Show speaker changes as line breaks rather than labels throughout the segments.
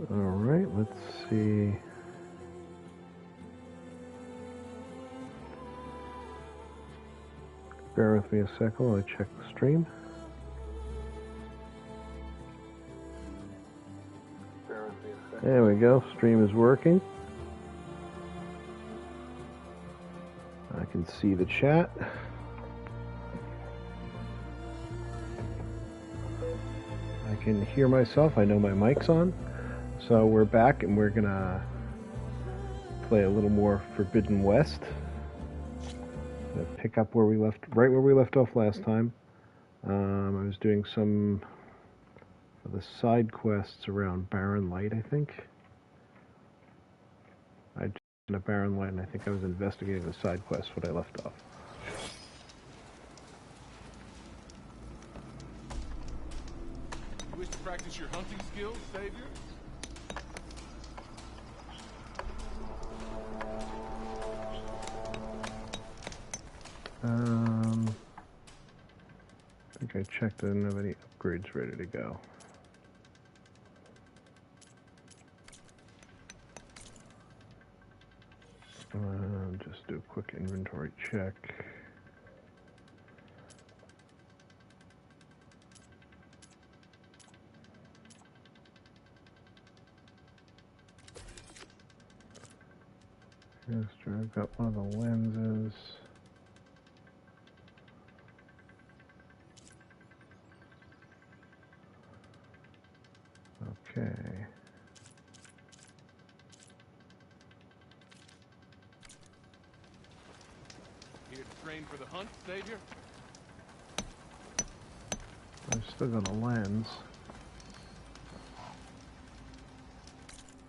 Alright, let's see. Bear with me a second while I check the stream. There we go, stream is working. I can see the chat. I can hear myself, I know my mic's on. So we're back and we're gonna play a little more Forbidden West. Pick up where we left, right where we left off last time. I was doing some of the side quests around Barren Light, I think. I did a Barren Light, and I think I was investigating the side quest when I left off.
You wish to practice your hunting skills, Savior?
I think I checked, I didn't have any upgrades ready to go. Just do a quick inventory check. Yes, I've got one of the lenses. Okay.
Here to train for the hunt, Savior?
I've still got a lens.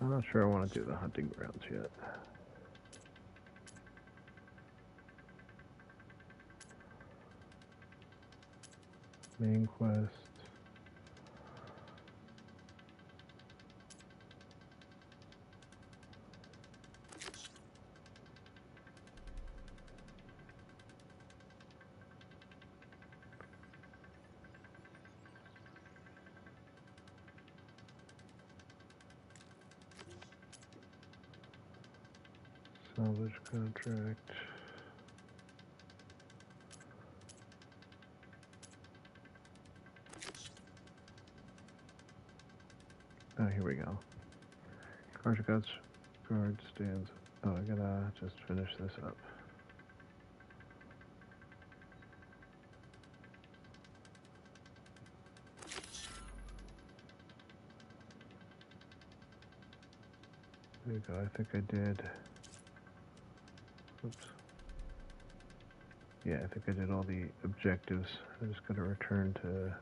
I'm not sure I want to do the hunting grounds yet. Main quest. Salvage contract. Oh, here we go. Guard stands. Oh, I gotta just finish this up. There you go. I think I did. Oops. Yeah, I think I did all the objectives. I just gotta return to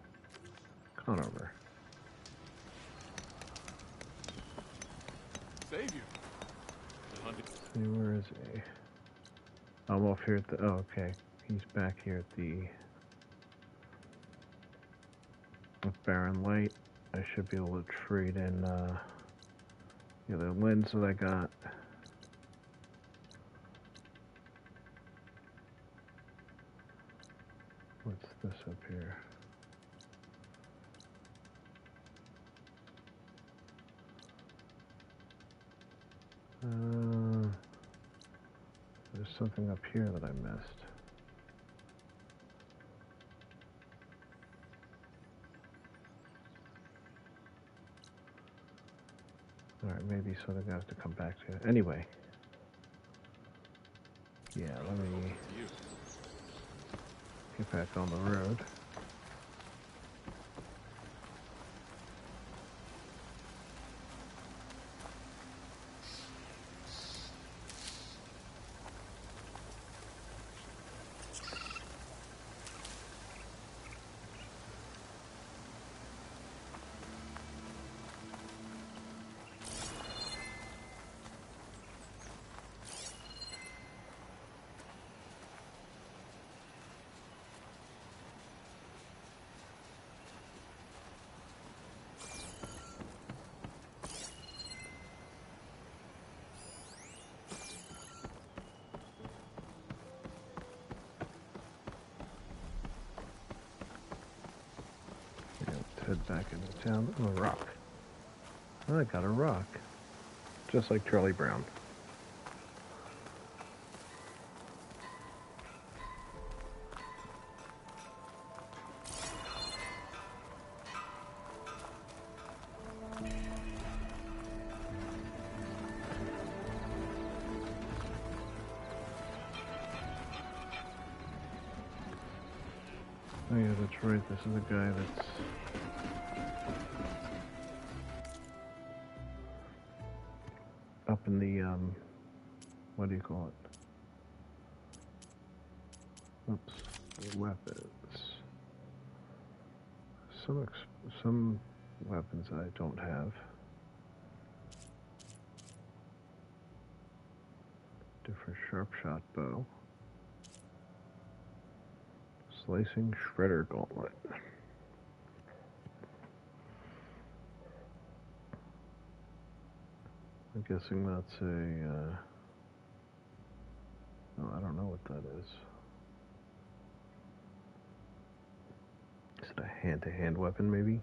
Conover.
Savior.
See, where is he? I'm off here at the. Oh, okay. He's back here at the Barren Light. I should be able to trade in the other lens that I got. What's this up here? There's something up here that I missed. Alright, maybe something I have to come back to. Anyway. Yeah, let me get back on the road. Head back into town. Oh, a rock. I got a rock. Just like Charlie Brown. Oh yeah, that's right. This is a guy that's up in the, what do you call it? Oops. Weapons. Some weapons I don't have. Different sharp shot bow. Slicing shredder gauntlet. I'm guessing that's a, oh, I don't know what that is. Is it a hand-to-hand weapon, maybe?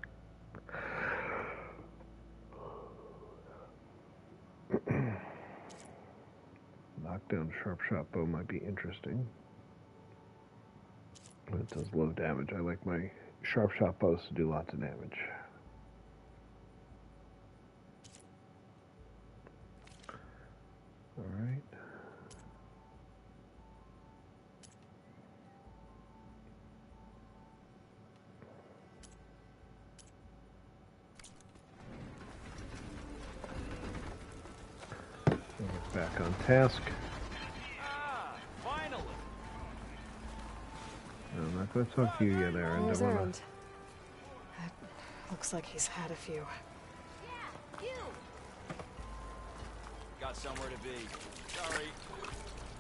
Knockdown sharp shot bow might be interesting. But it does low damage. I like my sharp shot bows to do lots of damage. Alright. Back on task.
Finally.
I'm not going to talk to you yet, Aaron.
There's Erend. Looks like he's had a few.
Yeah, you. Got somewhere to be. Sorry.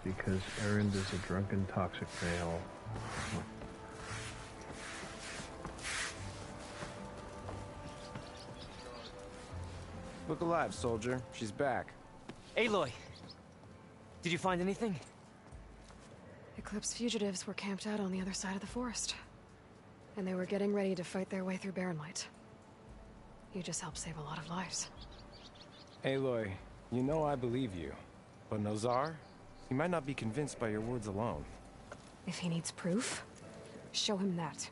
Because Aaron is a drunken, toxic male.
Look alive, soldier. She's back.
Aloy, did you find anything?
Eclipse fugitives were camped out on the other side of the forest. And they were getting ready to fight their way through Barren Light. You just helped save a lot of lives.
Aloy, you know I believe you. But Nozar? He might not be convinced by your words alone.
If he needs proof, show him that.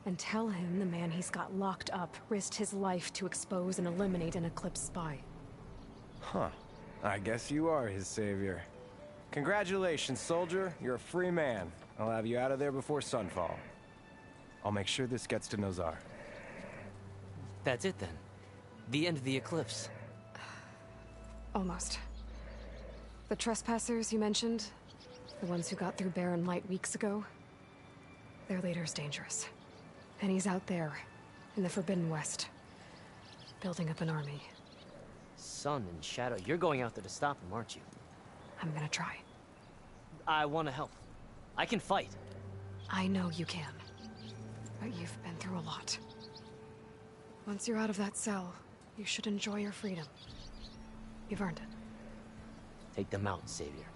And tell him the man he's got locked up risked his life to expose and eliminate an Eclipse spy.
Huh. I guess you are his savior. Congratulations, soldier. You're a free man. I'll have you out of there before sunfall. I'll make sure this gets to Nozar.
That's it then. The end of the Eclipse.
Almost. The trespassers you mentioned, the ones who got through Barren Light weeks ago, their leader's dangerous. And he's out there, in the Forbidden West, building up an army.
Sun and Shadow, you're going out there to stop him, aren't you?
I'm gonna try.
I want to help. I can fight.
I know you can. But you've been through a lot. Once you're out of that cell, you should enjoy your freedom. You've earned it.
Take them out, Savior.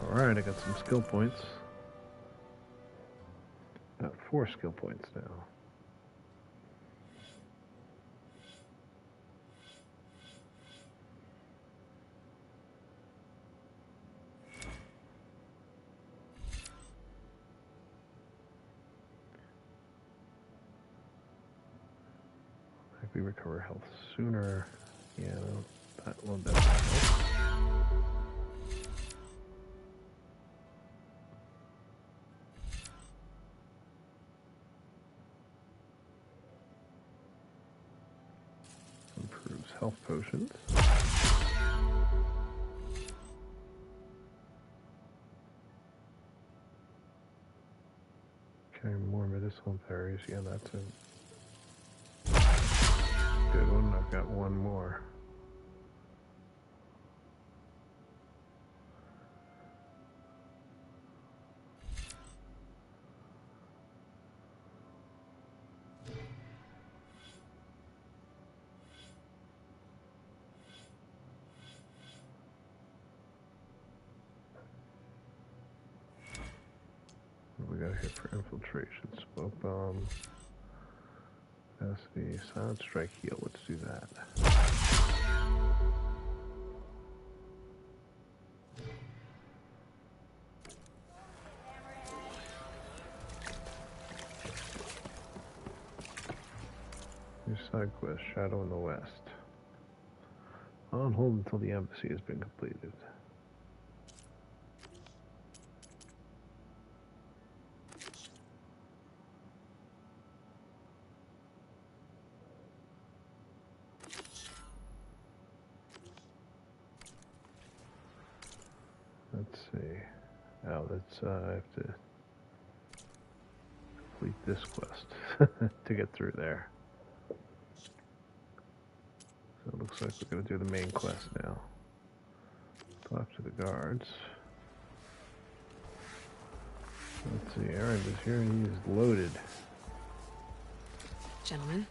Alright, I got some skill points. Got 4 skill points now. Maybe recover health sooner. Yeah, that will definitely help. Improves health potions. Okay, more medicinal berries. Yeah, that's a good one. I've got one more. got here for infiltration? Smoke bomb. Capacity. Silent strike heal. Let's do that. New side quest. Shadow in the West. On hold until the embassy has been completed. Let's see. Now let's I have to complete this quest to get through there. So it looks like we're going to do the main quest now. Talk to the guards. Let's see, Aaron is here and he is loaded.
Gentlemen,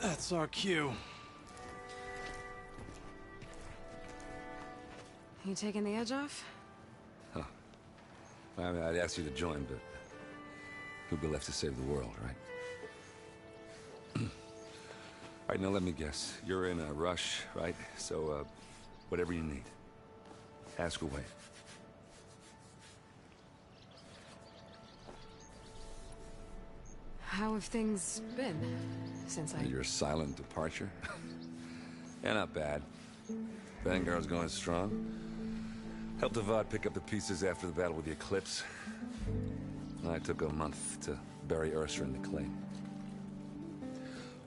That's our cue.
you taking the edge off?
I mean, I'd ask you to join, but who'd be left to save the world, right? All right, now let me guess. You're in a rush, right? So, whatever you need, ask away.
How have things been since I...
Your silent departure? Yeah, not bad. Vanguard's going strong. Helped Avad pick up the pieces after the battle with the Eclipse. I took a month to bury Ursa in the claim.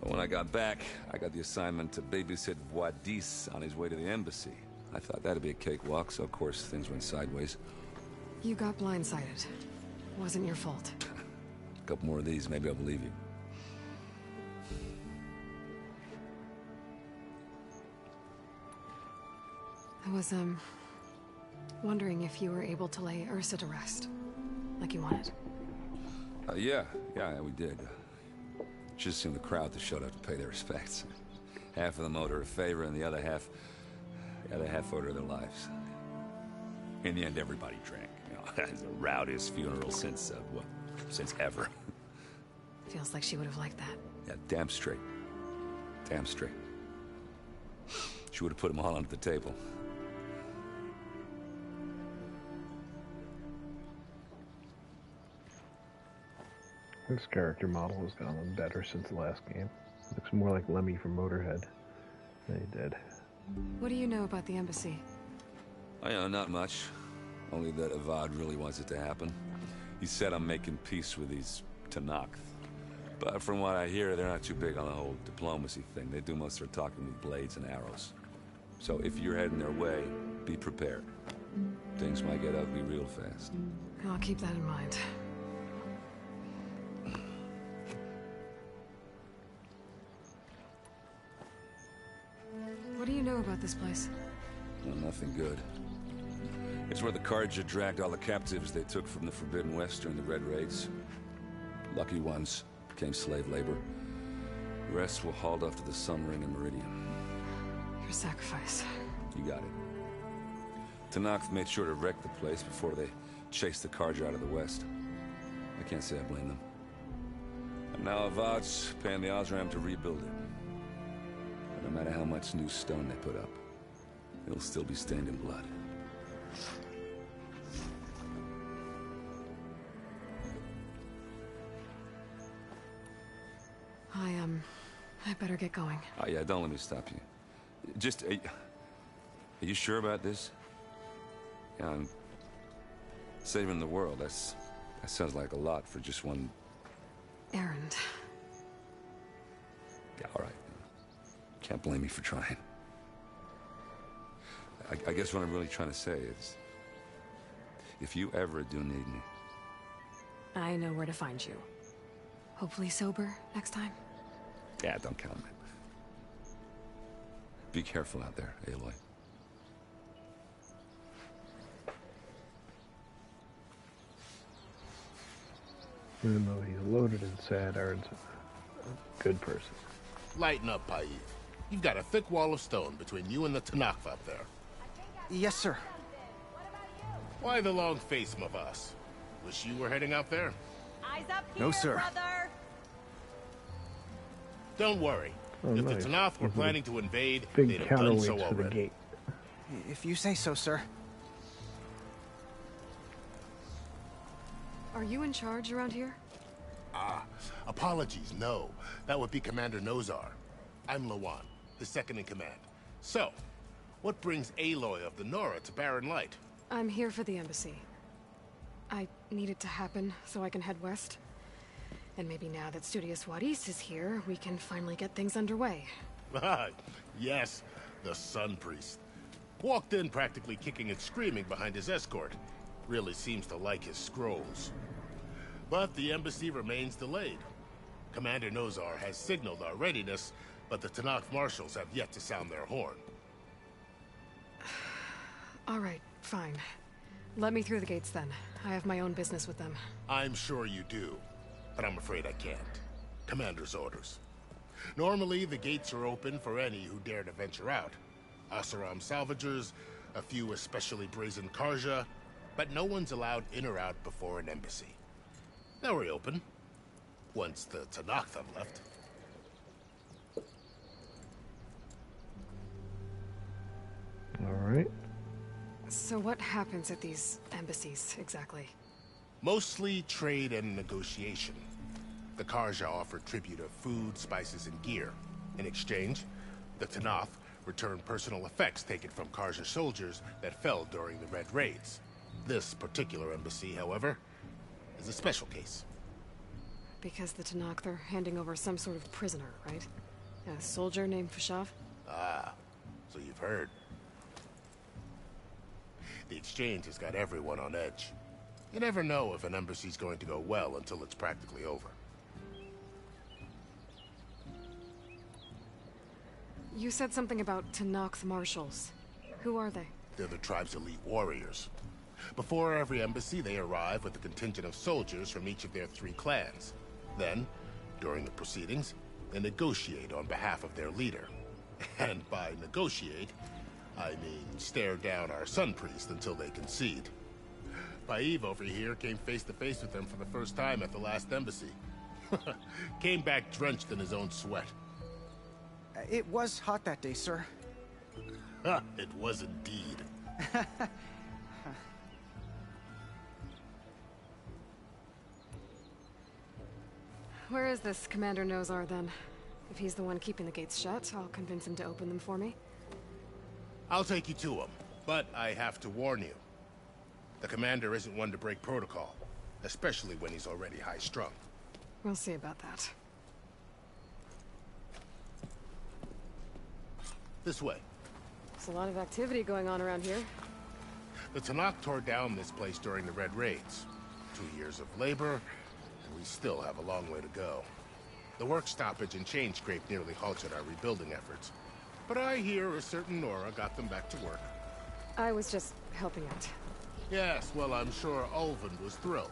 But when I got back, I got the assignment to babysit Wadis on his way to the embassy. I thought that'd be a cakewalk, so of course things went sideways.
You got blindsided. Wasn't your fault.
A couple more of these, maybe I'll believe you.
I was, wondering if you were able to lay Ursa to rest, like you wanted.
Yeah, we did. Just seemed the crowd that showed up to pay their respects. Half of them owed her a favor, and the other half owed her their lives. In the end, everybody drank. You know, it's the rowdiest funeral since, since ever.
Feels like she would have liked that.
Yeah, damn straight. Damn straight. She would have put them all onto the table.
This character model has gotten better since the last game. Looks more like Lemmy from Motorhead than he did.
What do you know about the embassy?
I know, not much. Only that Avad really wants it to happen. He said I'm making peace with these Tanakh. But from what I hear, they're not too big on the whole diplomacy thing. They do most of their talking with blades and arrows. So if you're heading their way, be prepared. Things might get ugly real fast.
I'll keep that in mind. What do you know about this place?
Well, nothing good. It's where the Carja dragged all the captives they took from the Forbidden West during the Red Raids. Lucky ones became slave labor. The rest were hauled off to the Sun Ring and Meridian.
Your sacrifice.
You got it. Tanakh made sure to wreck the place before they chased the Carja out of the West. I can't say I blame them. And now Avad's paying the Osram to rebuild it. No matter how much new stone they put up, it'll still be stained in blood.
I better get going.
Oh yeah, don't let me stop you. Just, are you sure about this? Yeah, I'm saving the world. That sounds like a lot for just one...
Errand.
Yeah, all right. Can't blame me for trying. I guess what I'm really trying to say is, if you ever do need me...
I know where to find you. Hopefully sober next time.
Yeah, don't count on it. Be careful out there, Aloy.
Even though he's loaded and sad, Aaron's a good person.
Lighten up, Paid. You've got a thick wall of stone between you and the Tanakh up there.
Yes, sir. Why the long face, Mavas? Wish you were heading out there?
Eyes up here,
No, sir.
brother.
Don't worry.
Oh,
If
nice.
the Tanakh were
Those are
planning to invade,
Big
they'd have done so
counterweights for the
already.
gate.
If you say so, sir.
Are you in charge around here?
Apologies, no. That would be Commander Nozar. I'm Lawan, his second in command. So, what brings Aloy of the Nora to Barren Light?
I'm here for the embassy. I need it to happen so I can head west. And maybe now that Studious Wadis is here, we can finally get things underway.
Yes, the Sun Priest. Walked in practically kicking and screaming behind his escort. Really seems to like his scrolls. But the embassy remains delayed. Commander Nozar has signaled our readiness, but the Tanakh marshals have yet to sound their horn.
All right, fine. Let me through the gates then. I have my own business with them.
I'm sure you do, but I'm afraid I can't. Commander's orders. Normally, the gates are open for any who dare to venture out. Asaram salvagers, a few especially brazen Karja, but no one's allowed in or out before an embassy. They'll reopen, once the Tanakh have left.
All right.
So what happens at these embassies, exactly?
Mostly trade and negotiation. The Karja offer tribute of food, spices, and gear. In exchange, the Tanakh return personal effects taken from Karja soldiers that fell during the Red Raids. This particular embassy, however, is a special case.
Because the Tanakh are handing over some sort of prisoner, right? A soldier named Fashav?
Ah, so you've heard. The exchange has got everyone on edge. You never know if an embassy's going to go well until it's practically over.
You said something about Tanakh marshals. Who are they?
They're the tribe's elite warriors. Before every embassy, they arrive with a contingent of soldiers from each of their 3 clans. Then, during the proceedings, they negotiate on behalf of their leader. And by negotiate, I mean stare down our Sun Priest until they concede. Paiv over here came face to face with them for the first time at the last embassy. Came back drenched in his own sweat.
It was hot that day, sir.
It was indeed.
Where is this Commander Nozar, then? If he's the one keeping the gates shut, I'll convince him to open them for me.
I'll take you to him, but I have to warn you. The commander isn't one to break protocol, especially when he's already high-strung.
We'll see about that.
This way.
There's a lot of activity going on around here.
The Tanakh tore down this place during the Red Raids. 2 years of labor, and we still have a long way to go. The work stoppage and chain scrape nearly halted our rebuilding efforts. But I hear a certain Nora got them back to work.
I was just helping out.
Yes, well, I'm sure Ulvin was thrilled.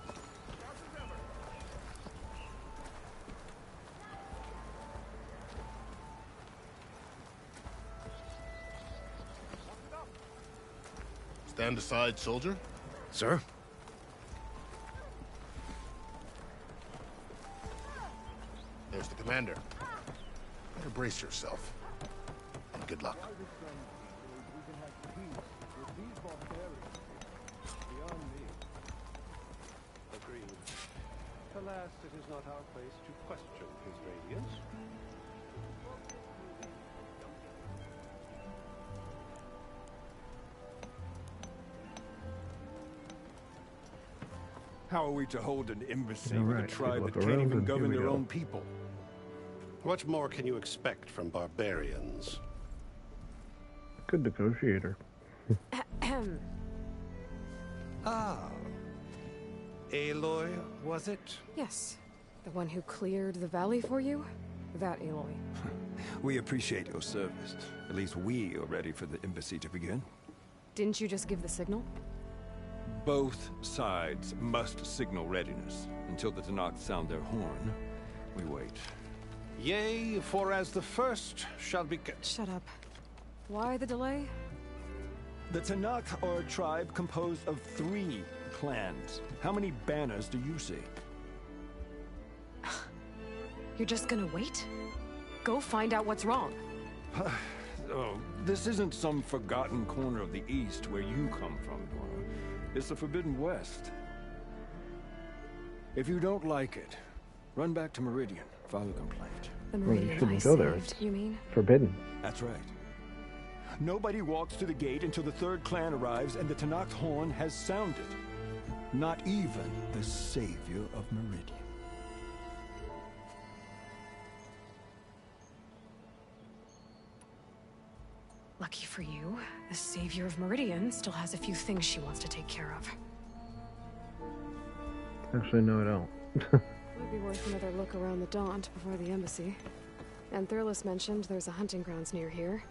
Stand aside, soldier.
Sir?
There's the commander. Better brace yourself. And good luck.
Agreed. Alas, it is not our place to question his radiance.
How are we to hold an embassy
All
with
right,
a tribe
look
that can't
around
even
and here
govern
we
their
go.
own people?
What more can you expect from barbarians?
Good negotiator.
Ah. Aloy, was it?
Yes. The one who cleared the valley for you? That Aloy.
We appreciate your service. At least we are ready for the embassy to begin.
Didn't you just give the signal?
Both sides must signal readiness. Until the Tanakh sound their horn, we wait.
Yea, for as the first shall be...
Shut up. Why the delay?
The Tanakh are a tribe composed of 3 clans. How many banners do you see?
You're just gonna wait? Go find out what's wrong.
Oh, this isn't some forgotten corner of the East where you come from, Nora. It's the Forbidden West. If you don't like it, run back to Meridian, file a complaint.
The
Well, you
Meridian I
shouldn't go there.
saved, you mean?
Forbidden.
That's right. Nobody walks to the gate until the 3rd clan arrives and the Tanakh horn has sounded. Not even the savior of Meridian.
Lucky for you, the savior of Meridian still has a few things she wants to take care of.
Actually, no, I don't.
Might be worth another look around the Daunt before the embassy. And Thurles mentioned there's a hunting grounds near here.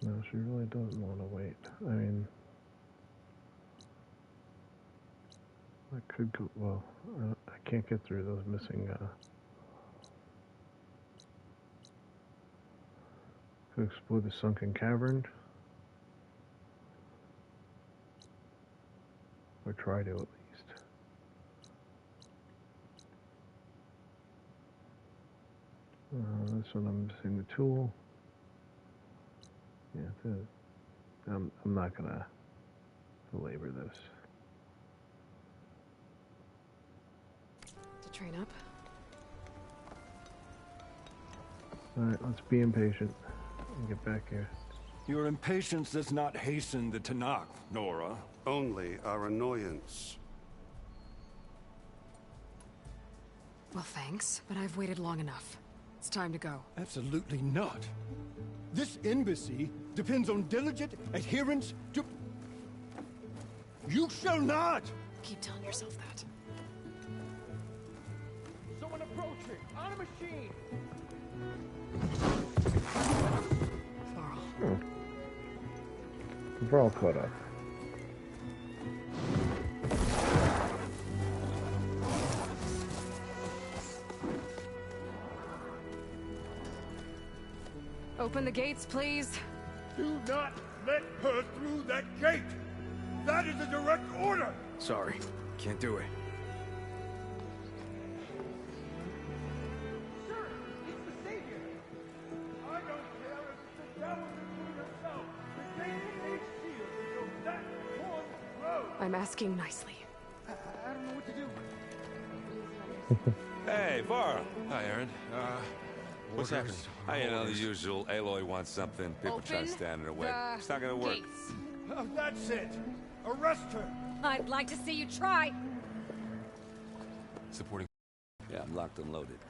No, she really doesn't want to wait. I mean, I could go, well, I can't get through those missing, could explore the sunken cavern. Or try to, at least. This one I'm missing the tool. Yeah, I'm not gonna belabor this.
To train up?
Alright, let's be impatient and get back here.
Your impatience does not hasten the Tanakh, Nora.
Only our annoyance.
Well, thanks, but I've waited long enough. It's time to go.
Absolutely not. This embassy depends on diligent adherence to... You shall not!
Keep telling yourself that.
Someone approaching! On a machine!
Varl.
We're all caught up.
Open the gates, please.
Do not let her through that gate! That is a direct order!
Sorry, can't do it.
Sir, it's the Savior! I don't care if it's the devil herself! The gate remains sealed until that horn blows!
I'm asking nicely.
I don't know what to do.
Hey, Varl.
Hi, Aaron. What's happening?
You know, the usual. Aloy wants something. People try to stand in her way. It's not gonna work.
Oh, that's it! Arrest her!
I'd like to see you try.
Supporting.
Yeah, I'm locked and loaded.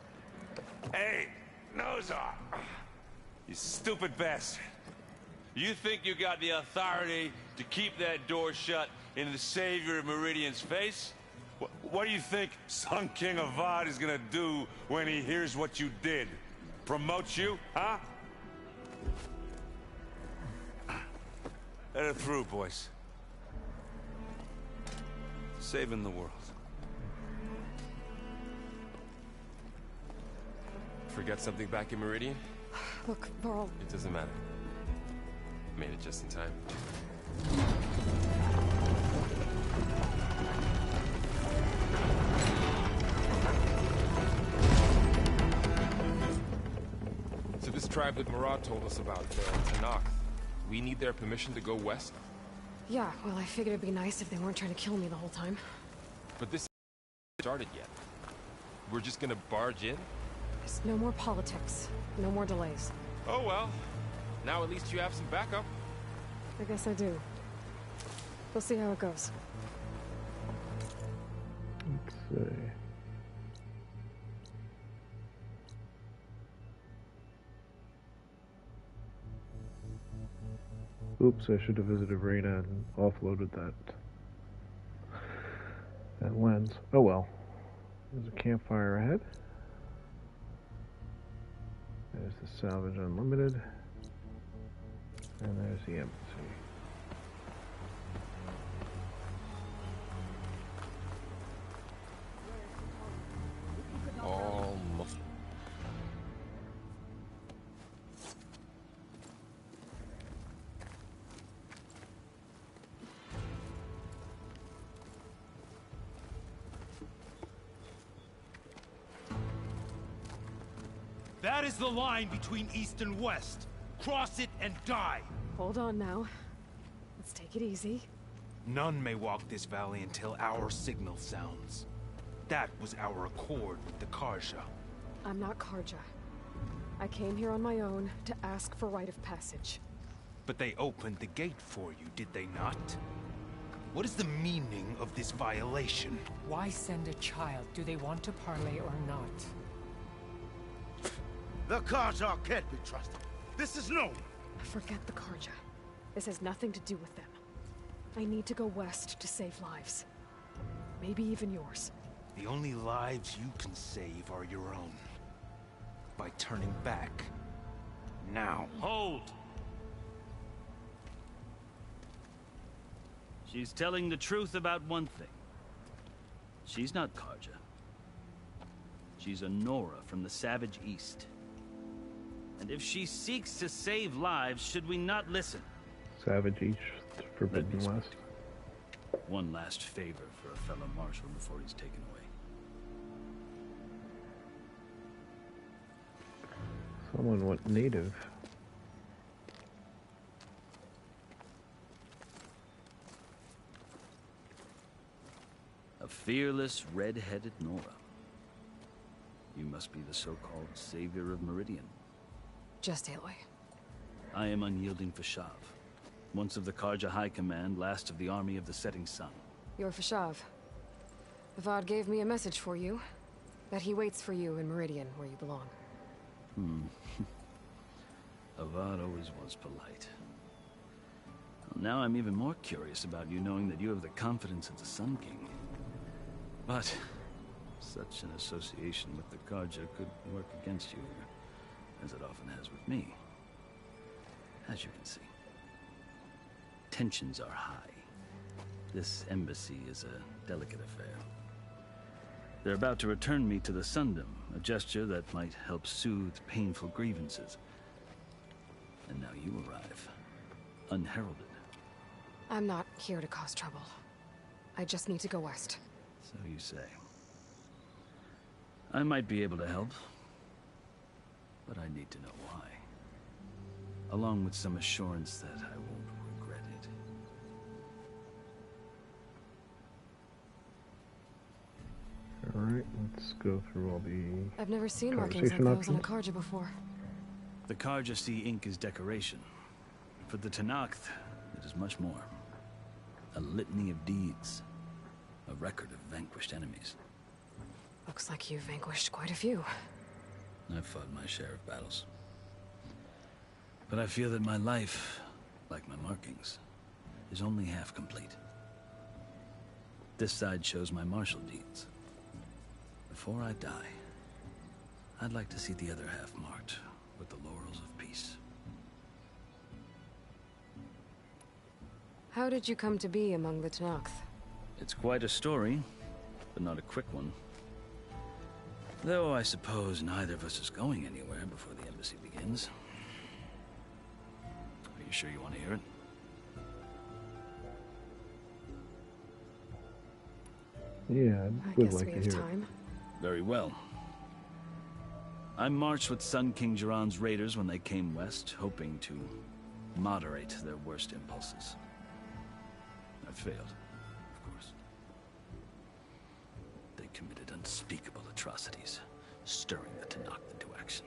Hey, Nozar! You stupid bastard.
You think you got the authority to keep that door shut in the savior of Meridian's face?
What do you think Sun King Avad is gonna do when he hears what you did? Promote you, huh? Let her through, boys. Saving the world.
Forget something back in Meridian?
Look, Varl.
It doesn't matter. Made it just in time. So this tribe that Murad told us about, the Tanakh, we need their permission to go west?
Yeah, well, I figured it'd be nice if they weren't trying to kill me the whole time.
But this hasn't started yet. We're just gonna barge in?
There's no more politics. No more delays.
Oh well. Now at least you have some backup.
I guess I do. We'll see how it goes.
Let's see. Oops, I should have visited Reyna and offloaded that lens. Oh well. There's a campfire ahead. There's the Salvage Unlimited. And there's the embassy.
That is the line between East and West. Cross it and die.
Hold on now. Let's take it easy.
None may walk this valley until our signal sounds. That was our accord with the Karja.
I'm not Karja. I came here on my own to ask for rite of passage.
But they opened the gate for you, did they not? What is the meaning of this violation?
Why send a child? Do they want to parley or not?
The Karja can't be trusted. This is known.
Forget the Karja. This has nothing to do with them. I need to go west to save lives. Maybe even yours.
The only lives you can save are your own. By turning back. Now.
Hold! She's telling the truth about one thing. She's not Karja. She's a Nora from the Savage East. And if she seeks to save lives, should we not listen?
Savage East, Forbidden West.
One last favor for a fellow marshal before he's taken away.
Someone went native.
A fearless, red-headed Nora. You must be the so-called savior of Meridian.
Just Aloy.
I am unyielding Fashav. Once of the Karja High Command, last of the army of the setting sun.
You're Fashav. Avad gave me a message for you. That he waits for you in Meridian, where you belong.
Avad always was polite. Well, now I'm even more curious about you knowing that you have the confidence of the Sun King. But such an association with the Karja could work against you here, as it often has with me. As you can see. Tensions are high. This embassy is a delicate affair. They're about to return me to the Sundom, a gesture that might help soothe painful grievances. And now you arrive, unheralded.
I'm not here to cause trouble. I just need to go west.
So you say. I might be able to help, but I need to know why. Along with some assurance that I won't regret it.
Alright, let's go through all the
I've never seen markings like those on a Karja before.
The Karja see ink as decoration. For the Tenakth, it is much more. A litany of deeds. A record of vanquished enemies.
Looks like you've vanquished quite a few.
I've fought my share of battles. But I feel that my life, like my markings, is only half complete. This side shows my martial deeds. Before I die, I'd like to see the other half marked with the laurels of peace.
How did you come to be among the Tenakth?
It's quite a story, but not a quick one. Though I suppose neither of us is going anywhere before the embassy begins. Are you sure you want to hear it?
Yeah, I would like to hear
time.
Very well. I marched with Sun King Jiran's raiders when they came west, hoping to moderate their worst impulses. I failed, of course. They committed unspeakable atrocities, stirring the Tenakth into action.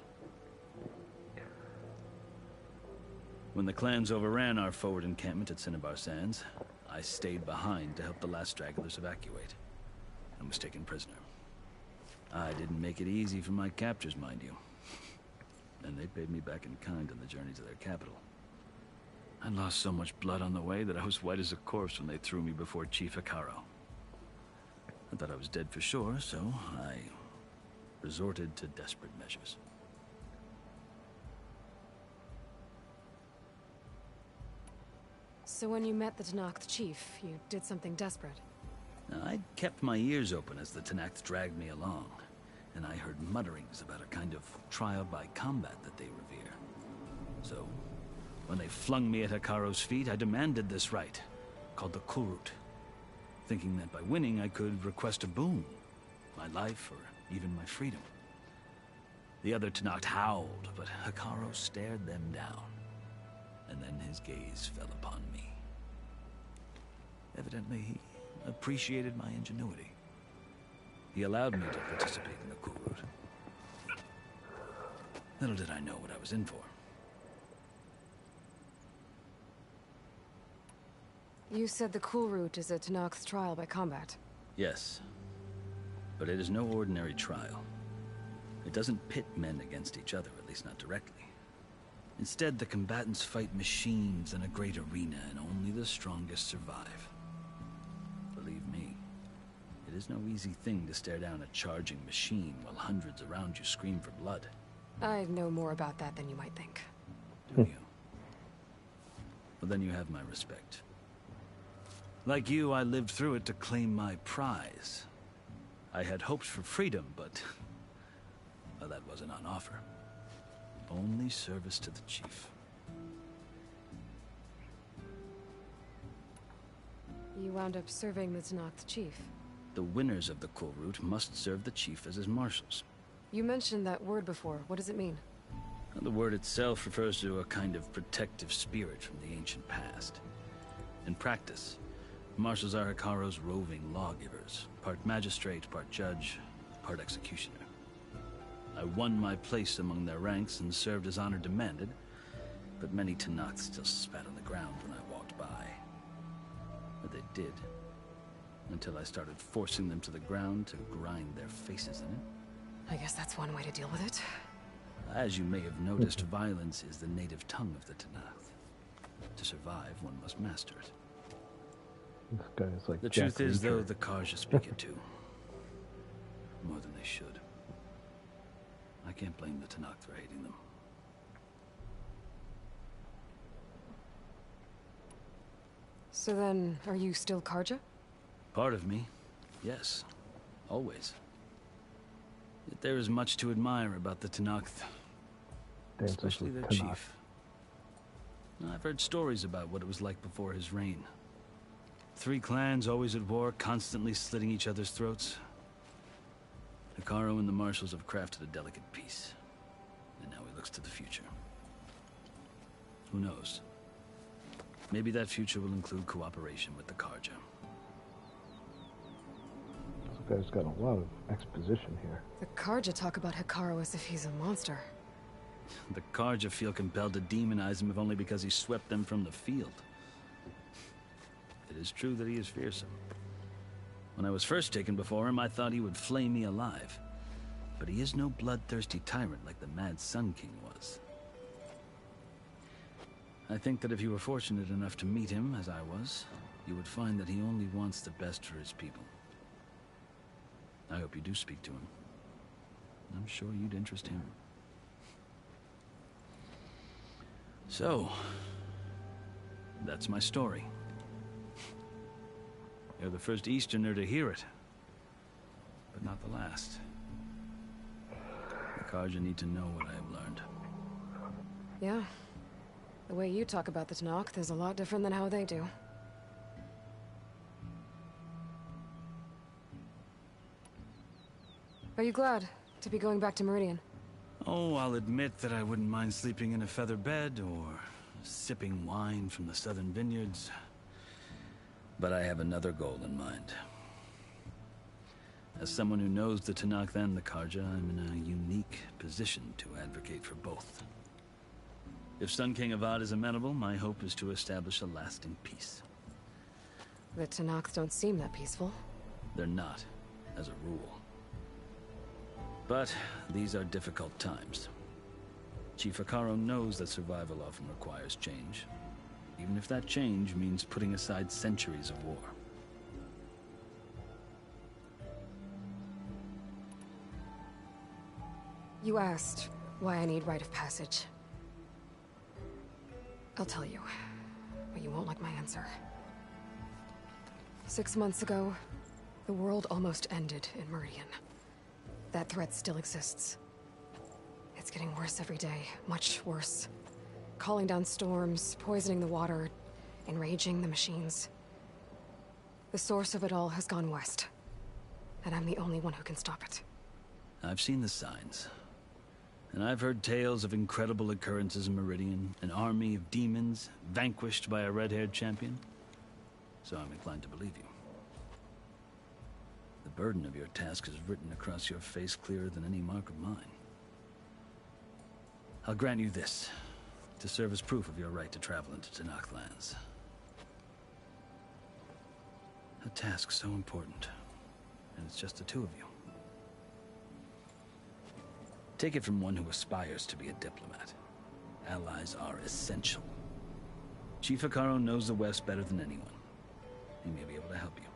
When the clans overran our forward encampment at Cinnabar Sands, I stayed behind to help the last stragglers evacuate, and was taken prisoner. I didn't make it easy for my captors, mind you. And they paid me back in kind on the journey to their capital. I lost so much blood on the way that I was white as a corpse when they threw me before Chief Hikaro. I thought I was dead for sure, so I resorted to desperate measures.
So when you met the Tenakth chief, you did something desperate?
I kept my ears open as the Tenakth dragged me along, and I heard mutterings about a kind of trial by combat that they revere. So, when they flung me at Hikaro's feet, I demanded this rite, called the Kurut, thinking that by winning I could request a boon, my life or even my freedom. The other Tenakth howled, but Hekarro stared them down. And then his gaze fell upon me. Evidently, he appreciated my ingenuity. He allowed me to participate in the coup route. Little did I know what I was in for.
You said the cool route is a Tenakth's trial by combat.
Yes, but it is no ordinary trial. It doesn't pit men against each other, at least not directly. Instead, the combatants fight machines in a great arena, and only the strongest survive. Believe me, it is no easy thing to stare down a charging machine while hundreds around you scream for blood.
I know more about that than you might think.
Do you? Well, then you have my respect. Like you, I lived through it to claim my prize. I had hoped for freedom, but well, that wasn't on offer. Only service to the chief.
You wound up serving the Tenakth chief.
The winners of the cool route must serve the chief as his marshals.
You mentioned that word before. What does it mean?
The word itself refers to a kind of protective spirit from the ancient past. In practice, marshals are Hekarro's roving lawgivers, part magistrate, part judge, part executioner. I won my place among their ranks and served as honor demanded, but many Tenakth still spat on the ground when I walked by. But they did, until I started forcing them to the ground to grind their faces in it.
I guess that's one way to deal with it.
As you may have noticed, violence is the native tongue of the Tenakth. To survive, one must master it.
This guy is like
the
Jack
truth is,
Reacher.
though, the Karja speak it too. More than they should. I can't blame the Tenakth for hating them.
So then, are you still Karja?
Part of me, yes. Always. Yet there is much to admire about the Tenakth. Especially their chief. I've heard stories about what it was like before his reign. 3 clans always at war, constantly slitting each other's throats. Hekarro and the marshals have crafted a delicate peace. And now he looks to the future. Who knows? Maybe that future will include cooperation with the Karja.
This guy's got a lot of exposition here.
The Karja talk about Hekarro as if he's a monster.
The Karja feel compelled to demonize him if only because he swept them from the field. It is true that he is fearsome. When I was first taken before him, I thought he would flay me alive. But he is no bloodthirsty tyrant like the Mad Sun King was. I think that if you were fortunate enough to meet him, as I was, you would find that he only wants the best for his people. I hope you do speak to him. I'm sure you'd interest him. So, that's my story. You're the first Easterner to hear it, but not the last. The Karja need to know what I have learned.
Yeah. The way you talk about the Tenakth is a lot different than how they do. Are you glad to be going back to Meridian?
Oh, I'll admit that I wouldn't mind sleeping in a feather bed or sipping wine from the southern vineyards. But I have another goal in mind. As someone who knows the Tenakth and the Karja, I'm in a unique position to advocate for both. If Sun King Avad is amenable, my hope is to establish a lasting peace.
The Tenakth don't seem that peaceful.
They're not, as a rule. But these are difficult times. Chief Hekarro knows that survival often requires change, even if that change means putting aside centuries of war.
You asked why I need rite of passage. I'll tell you, but you won't like my answer. 6 months ago, the world almost ended in Meridian. That threat still exists. It's getting worse every day, much worse. Calling down storms, poisoning the water, enraging the machines. The source of it all has gone west, and I'm the only one who can stop it.
I've seen the signs. And I've heard tales of incredible occurrences in Meridian, an army of demons vanquished by a red-haired champion. So I'm inclined to believe you. The burden of your task is written across your face clearer than any mark of mine. I'll grant you this, to serve as proof of your right to travel into Tenakth lands. A task so important, and it's just the two of you. Take it from one who aspires to be a diplomat. Allies are essential. Chief Hekarro knows the West better than anyone. He may be able to help you.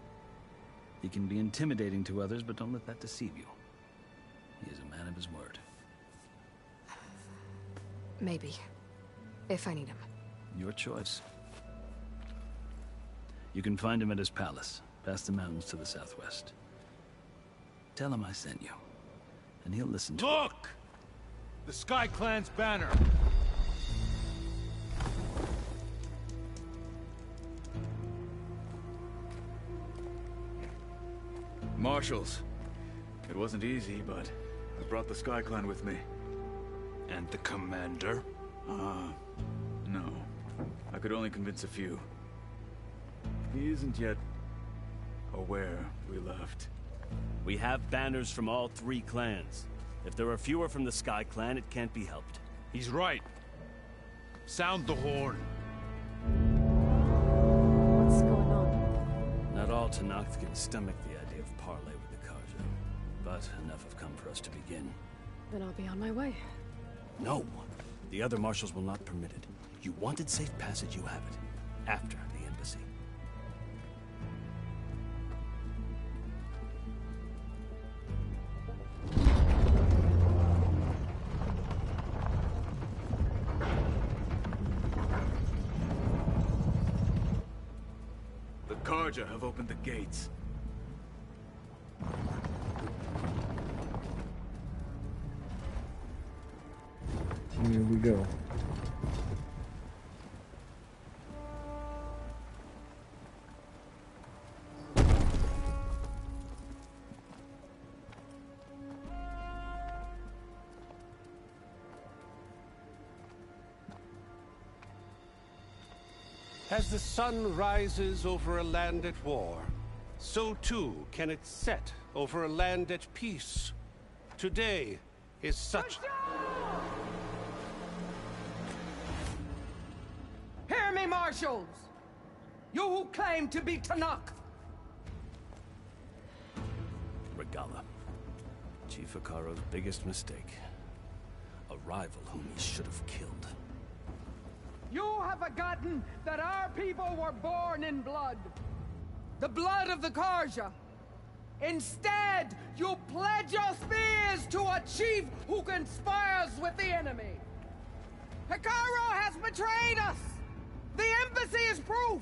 He can be intimidating to others, but don't let that deceive you. He is a man of his word.
Maybe. If I need him.
Your choice. You can find him at his palace, past the mountains to the southwest. Tell him I sent you, and he'll listen to
Look! The Sky Clan's banner!
Marshals. It wasn't easy, but I brought the Sky Clan with me.
And the commander?
No. I could only convince a few. He isn't yet aware we left.
We have banners from all 3 clans. If there are fewer from the Sky Clan, it can't be helped.
He's right. Sound the horn.
What's going on?
Not all Tenakth can stomach the idea of parley with the Karja, but enough have come for us to begin.
Then I'll be on my way.
No! The other marshals will not permit it. You wanted safe passage, you have it. After the embassy.
The Karja have opened the gates.
Here we go.
As the sun rises over a land at war, so too can it set over a land at peace. Today is such...
Hear me, marshals! You who claim to be Tenakth!
Regala. Chief Hekarro's biggest mistake. A rival whom he should have killed.
You have forgotten that our people were born in blood. The blood of the Karja. Instead, you pledge your spears to a chief who conspires with the enemy. Hekarro has betrayed us! The embassy is proof!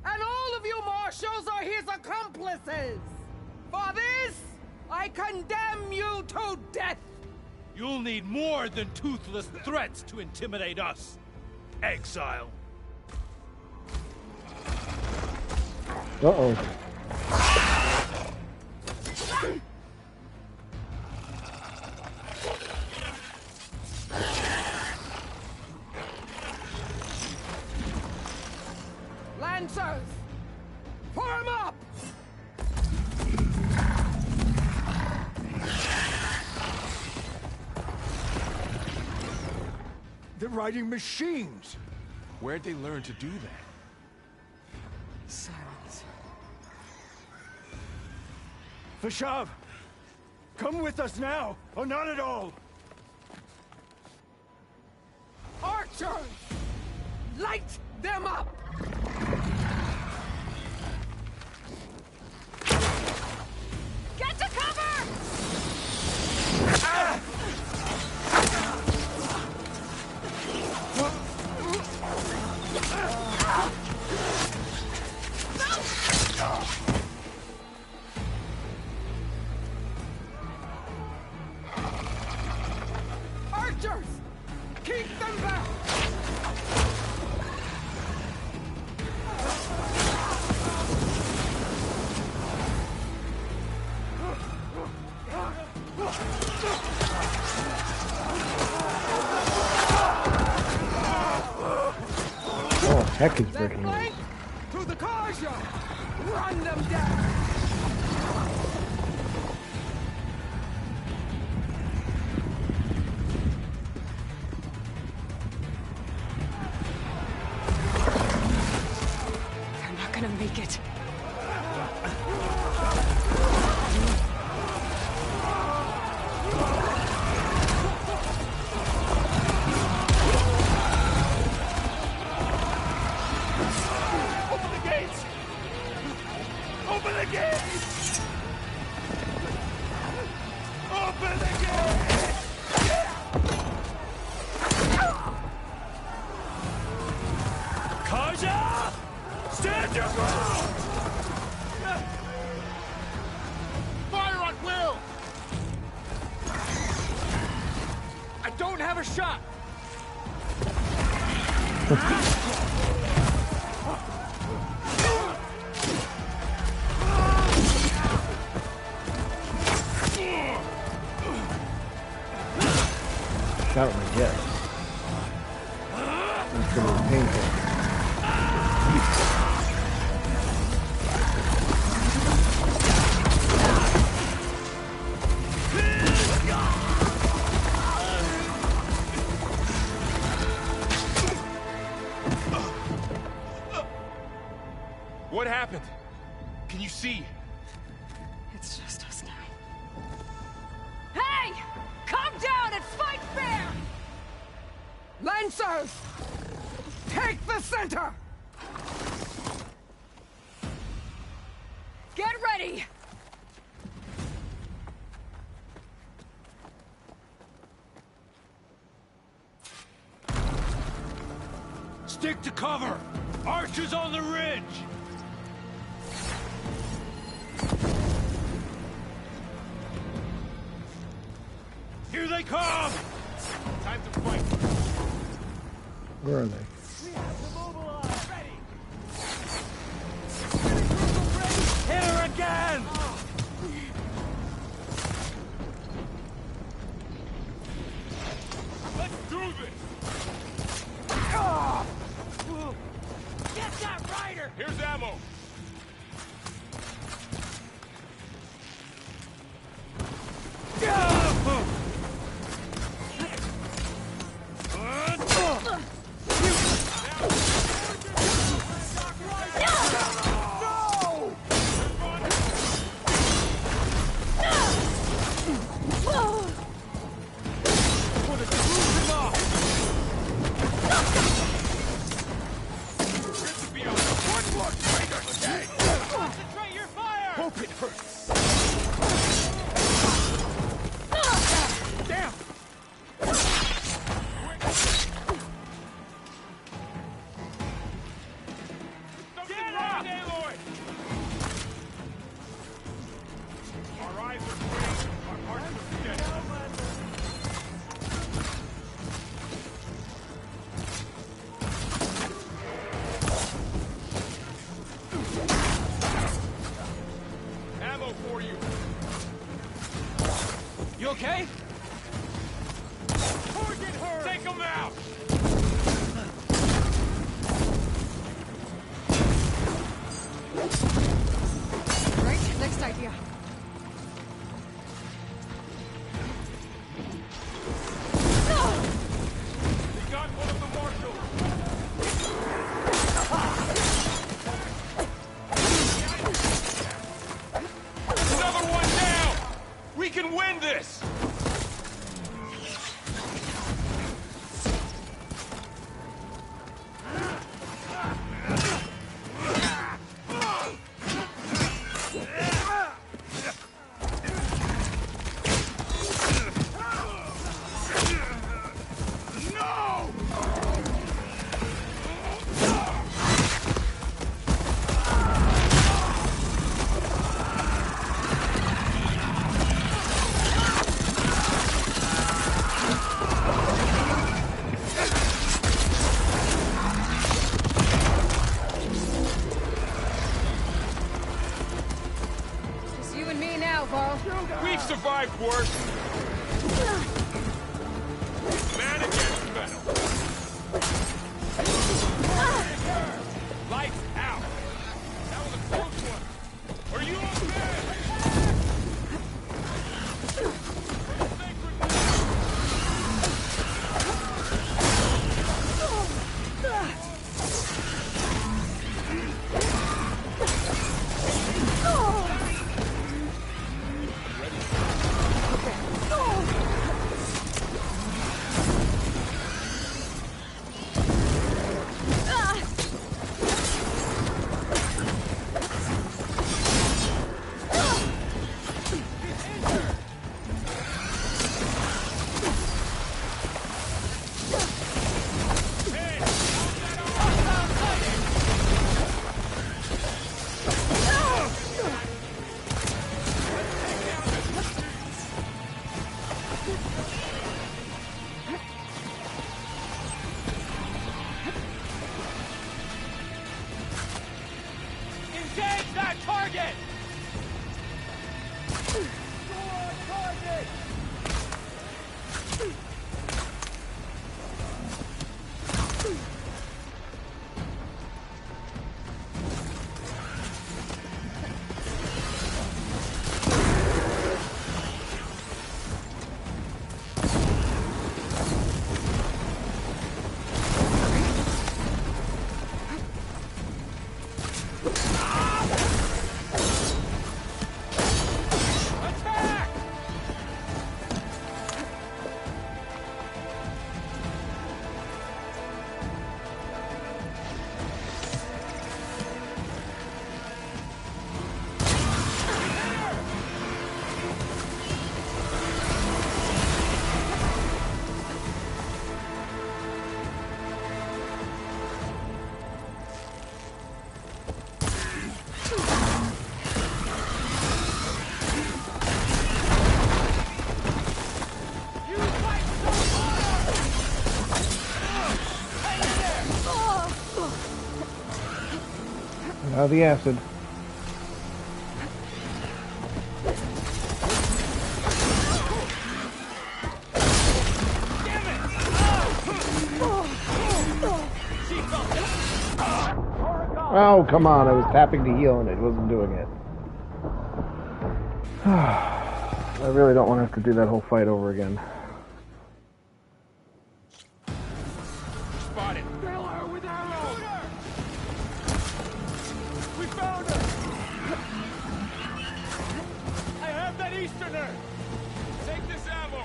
And all of you marshals are his accomplices! For this, I condemn you to death!
You'll need more than toothless threats to intimidate us. Exile.
Uh-oh.
Lancers! Form up!
They're riding machines!
Where'd they learn to do that?
Silence.
Vashav! Come with us now, or not at all!
Archers! Light them up! Get to cover!
Ah!
Archers! Keep them back!
heck is
Left
breaking loose?
flank to the Karja! Run them down!
They're not gonna make it.
Open the gates! Open the gates! Open the gates!
Karja! Stand your ground!
Fire at will!
I don't have a shot!
Shot with my jet. It's gonna be painful.
What happened? Can you see?
It's just us now.
Hey! Calm down and fight fair!
Lancers! Take the center!
Get ready!
Stick to cover! Archers on the ridge! Here they come! Time to fight!
Where are they?
Hit her again! Let's do this!
Get that rider!
Here's ammo!
Concentrate your fire!
Hope it hurts.
Damn! Get up! Aloy! Our eyes are clear. Our hearts are steady. Ammo for you. You okay? Target her! Take him out!
Right, next idea.
They got one of the marshals! Another one down! We can win this!
Just you and me now, Varl.
We've survived worse! Man against metal! Lights out! That was a close one! Are you okay?
Engage that target! Go on target!
Now the acid. Oh, come on. I was tapping to heal and it wasn't doing it. I really don't want to have to do that whole fight over again.
Spotted! Kill her with arrows! We found her! I have that Easterner!
Take this ammo!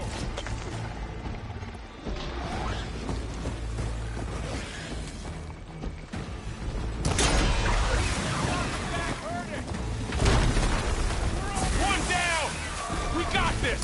One down! We got this!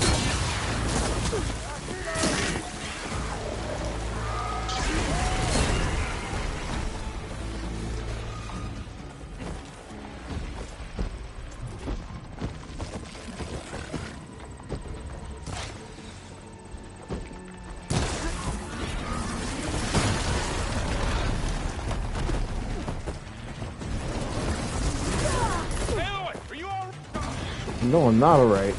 No, I'm not alright.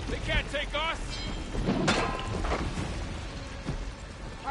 They can't take us!
I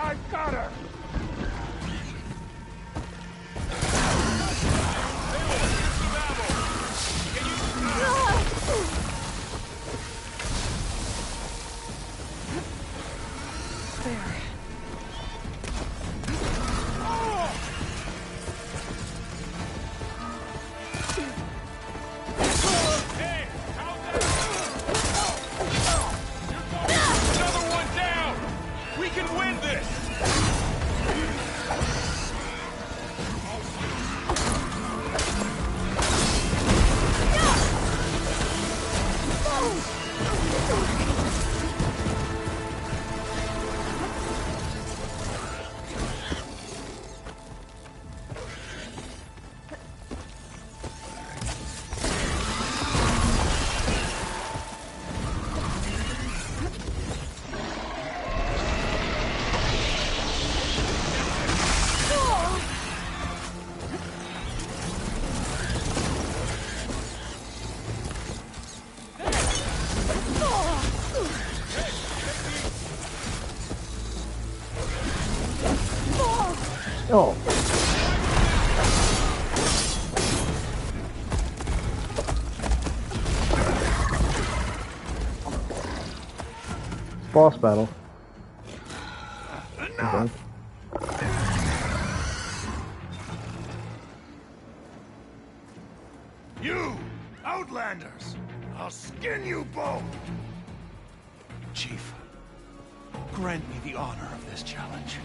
Oh. Boss battle. Okay.
You, Outlanders! I'll skin you both! Chief, grant me the honor of this challenge.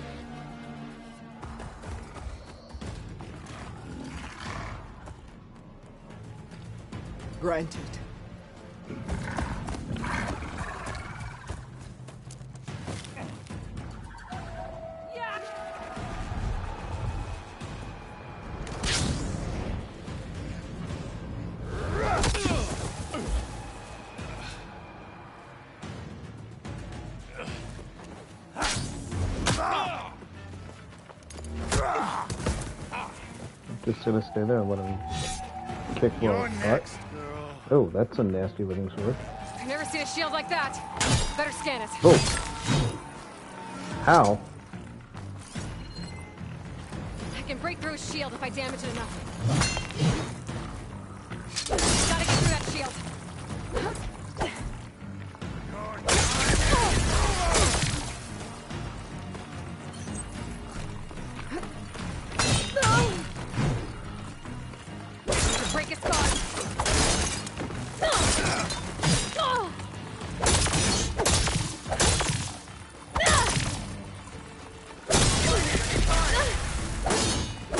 Granted.
Just gonna stay there and let him kick well. Oh, that's a nasty looking sword.
I've never seen a shield like that. Better scan it.
Oh. How?
I can break through his shield if I damage it enough. Gotta get through that shield. Break his guard.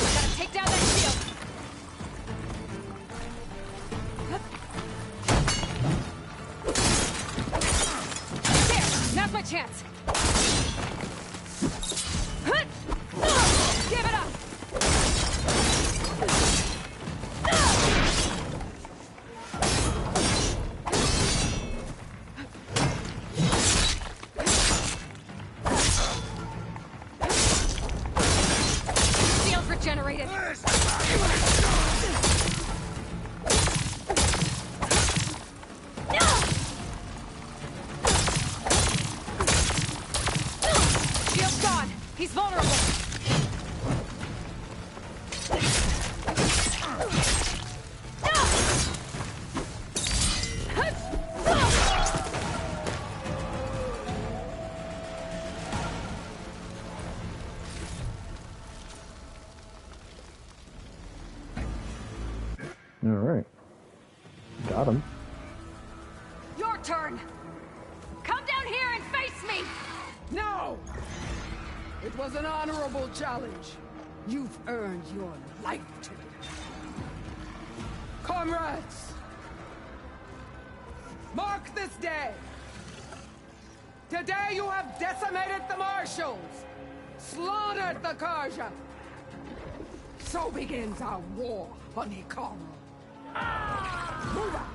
Gotta take down that shield. There, now's my chance. Give it up. Shield regenerated. Shield's gone. He's vulnerable.
All right. Got him.
Your turn! Come down here and face me!
No! It was an honorable challenge. You've earned your life today. Comrades! Mark this day! Today you have decimated the Marshals! Slaughtered the Karja! So begins our war on Hikaru. Move out!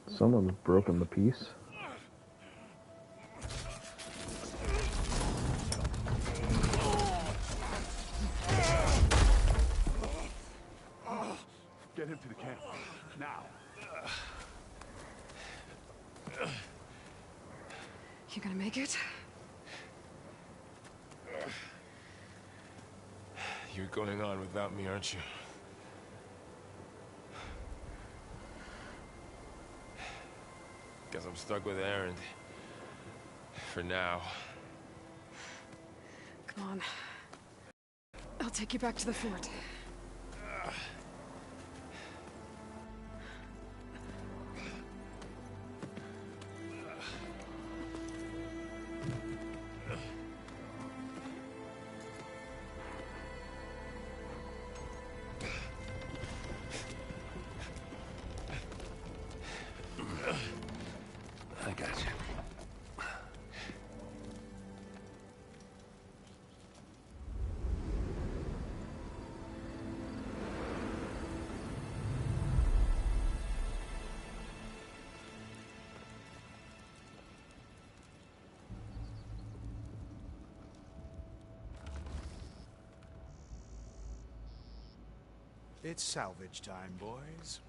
Someone's broken the piece.
Get him to the camp. Now.
You gonna make it?
You're going on without me, aren't you? Guess I'm stuck with Aaron. For now.
Come on. I'll take you back to the fort.
I got you.
It's salvage time, boys.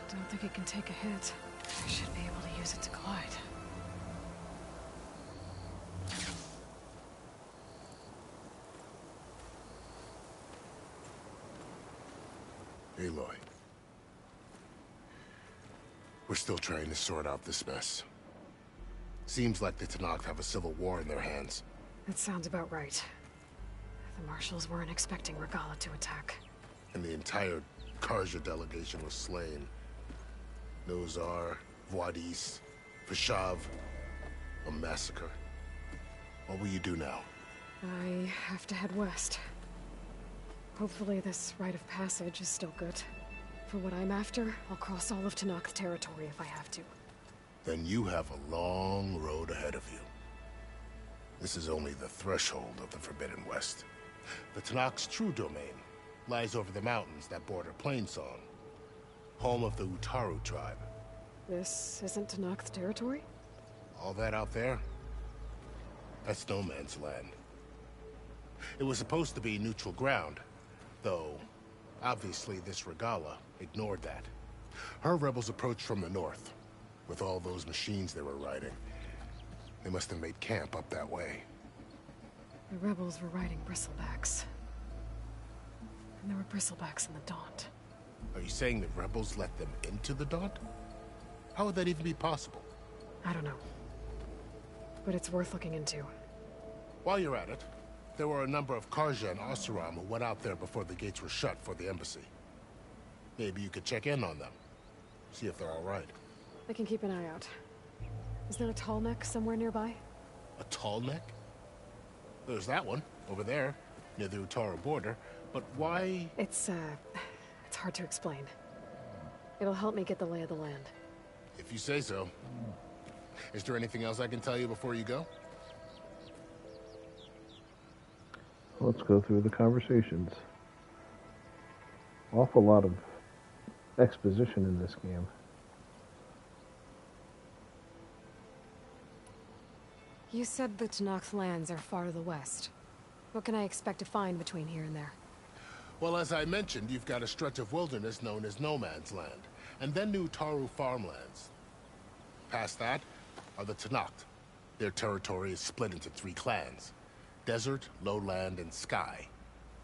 I don't think it can take a hit. I should be able to use it to glide.
Aloy. We're still trying to sort out this mess. Seems like the Tenakth have a civil war in their hands.
That sounds about right. The marshals weren't expecting Regala to attack.
And the entire Karja delegation was slain. Nozar, Voidis, Vashav. A massacre. What will you do now?
I have to head west. Hopefully this rite of passage is still good. For what I'm after, I'll cross all of Tenakth territory if I have to.
Then you have a long road ahead of you. This is only the threshold of the Forbidden West. The Tenakth's true domain lies over the mountains that border Plainsong, home of the Utaru tribe.
This isn't Tenakth territory?
All that out there? That's no man's land. It was supposed to be neutral ground, though obviously this Regala ignored that. Her rebels approached from the north, with all those machines they were riding. They must have made camp up that way.
The rebels were riding bristlebacks. And there were bristlebacks in the Daunt.
Are you saying the rebels let them into the Daunt? How would that even be possible?
I don't know. But it's worth looking into.
While you're at it, there were a number of Karja and Oseram who went out there before the gates were shut for the embassy. Maybe you could check in on them. See if they're all right.
I can keep an eye out. Is there a tall neck somewhere nearby?
A tall neck? There's that one, over there, near the Utaru border. But why?
It's hard to explain. It'll help me get the lay of the land.
If you say so. Is there anything else I can tell you before you go?
Let's go through the conversations. Awful lot of exposition in this game.
You said the Tenakth lands are far to the west. What can I expect to find between here and there?
Well, as I mentioned, you've got a stretch of wilderness known as No Man's Land, and then new Utaru farmlands. Past that are the Tenakth. Their territory is split into 3 clans: Desert, Lowland, and Sky.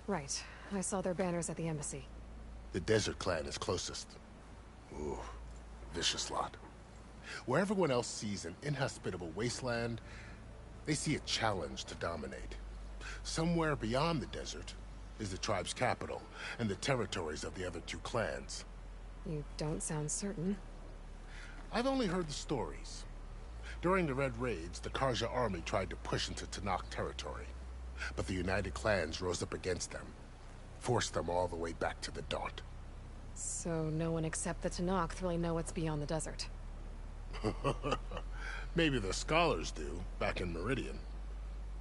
Right. I saw their banners at the embassy.
The Desert clan is closest. Ooh, vicious lot. Where everyone else sees an inhospitable wasteland, they see a challenge to dominate. Somewhere beyond the desert is the tribe's capital and the territories of the other 2 clans.
You don't sound certain.
I've only heard the stories. During the Red Raids, the Karja army tried to push into Tenakth territory, but the United Clans rose up against them, forced them all the way back to the Daunt.
So no one except the Tenakth really know what's beyond the desert.
Maybe the scholars do, back in Meridian.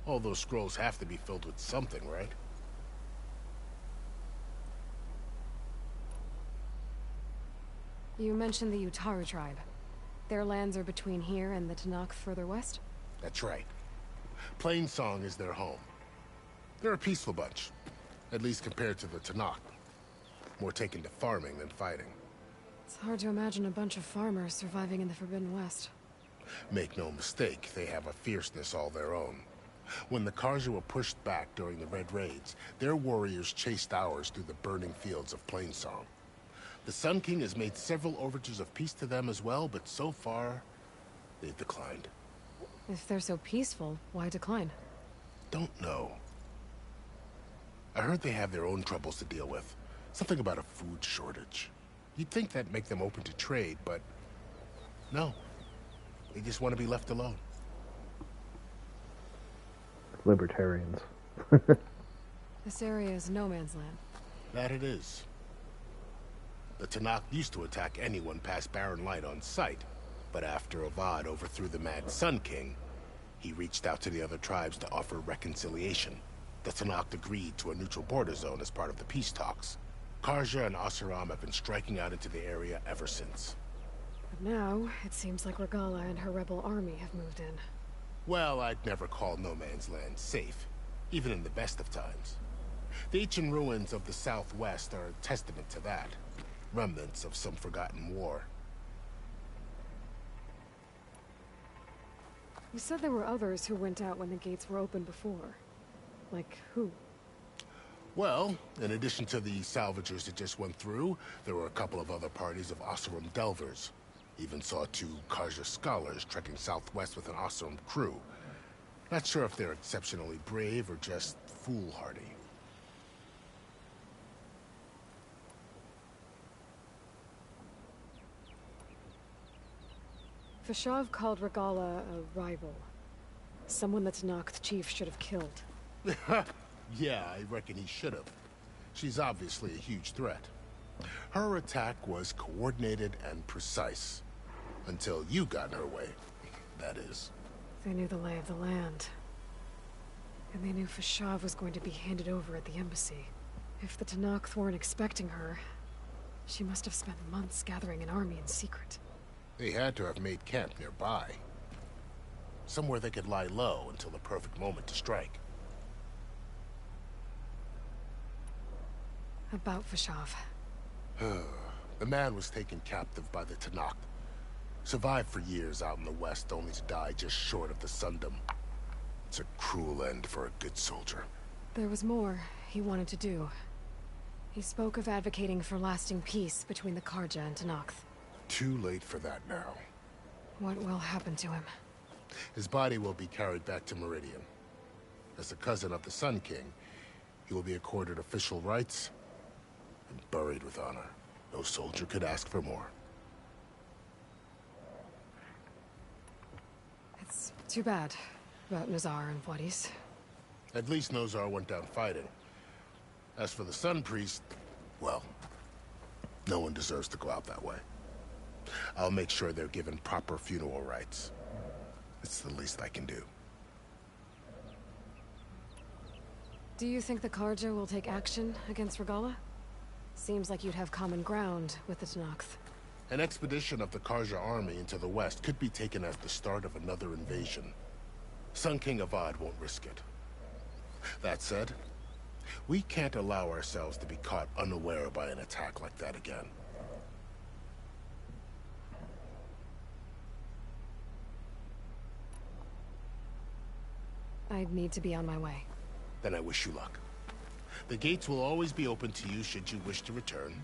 All those scrolls have to be filled with something, right?
You mentioned the Utaru tribe. Their lands are between here and the Tenakth further west?
That's right. Plainsong is their home. They're a peaceful bunch, at least compared to the Tenakth. More taken to farming than fighting.
It's hard to imagine a bunch of farmers surviving in the Forbidden West.
Make no mistake, they have a fierceness all their own. When the Karja were pushed back during the Red Raids, their warriors chased ours through the burning fields of Plainsong. The Sun King has made several overtures of peace to them as well, but so far, they've declined.
If they're so peaceful, why decline?
Don't know. I heard they have their own troubles to deal with. Something about a food shortage. You'd think that'd make them open to trade, but no. They just want to be left alone.
Libertarians.
This area is no man's land.
That it is. The Tenakth used to attack anyone past Barren Light on sight, but after Avad overthrew the Mad Sun King, He reached out to the other tribes to offer reconciliation. The Tanakh agreed to a neutral border zone as part of the peace talks. Karja and Oseram have been striking out into the area ever since.
But now, it seems like Regala and her rebel army have moved in.
Well, I'd never call no man's land safe, even in the best of times. The ancient ruins of the southwest are a testament to that. Remnants of some forgotten war.
You said there were others who went out when the gates were open before. Like who?
Well, in addition to the salvagers that just went through, there were a couple of other parties of Oseram delvers. Even saw 2 Karja scholars trekking southwest with an Oseram crew. Not sure if they're exceptionally brave or just foolhardy.
Fashav called Regala a rival. Someone that Tanakh chief should have killed.
Yeah, I reckon he should have. She's obviously a huge threat. Her attack was coordinated and precise. Until you got in her way, that is.
They knew the lay of the land. And they knew Fashav was going to be handed over at the embassy. If the Tanakh weren't expecting her, she must have spent months gathering an army in secret.
They had to have made camp nearby. Somewhere they could lie low until the perfect moment to strike.
About Fashav.
The man was taken captive by the Tanakh. Survived for years out in the west, only to die just short of the Sundom. It's a cruel end for a good soldier.
There was more he wanted to do. He spoke of advocating for lasting peace between the Karja and Tanakh.
Too late for that now.
What will happen to him?
His body will be carried back to Meridian. As a cousin of the Sun King, he will be accorded official rights and buried with honor. No soldier could ask for more.
It's too bad about Nazar and Wadis.
At least Nozar went down fighting. As for the Sun Priest, well, no one deserves to go out that way. I'll make sure they're given proper funeral rites. It's the least I can do.
Do you think the Karja will take action against Regala? Seems like you'd have common ground with the Tanakh.
An expedition of the Karja army into the west could be taken as the start of another invasion. Sun King Avad won't risk it. That said, we can't allow ourselves to be caught unaware by an attack like that again.
I'd need to be on my way.
Then I wish you luck. The gates will always be open to you should you wish to return.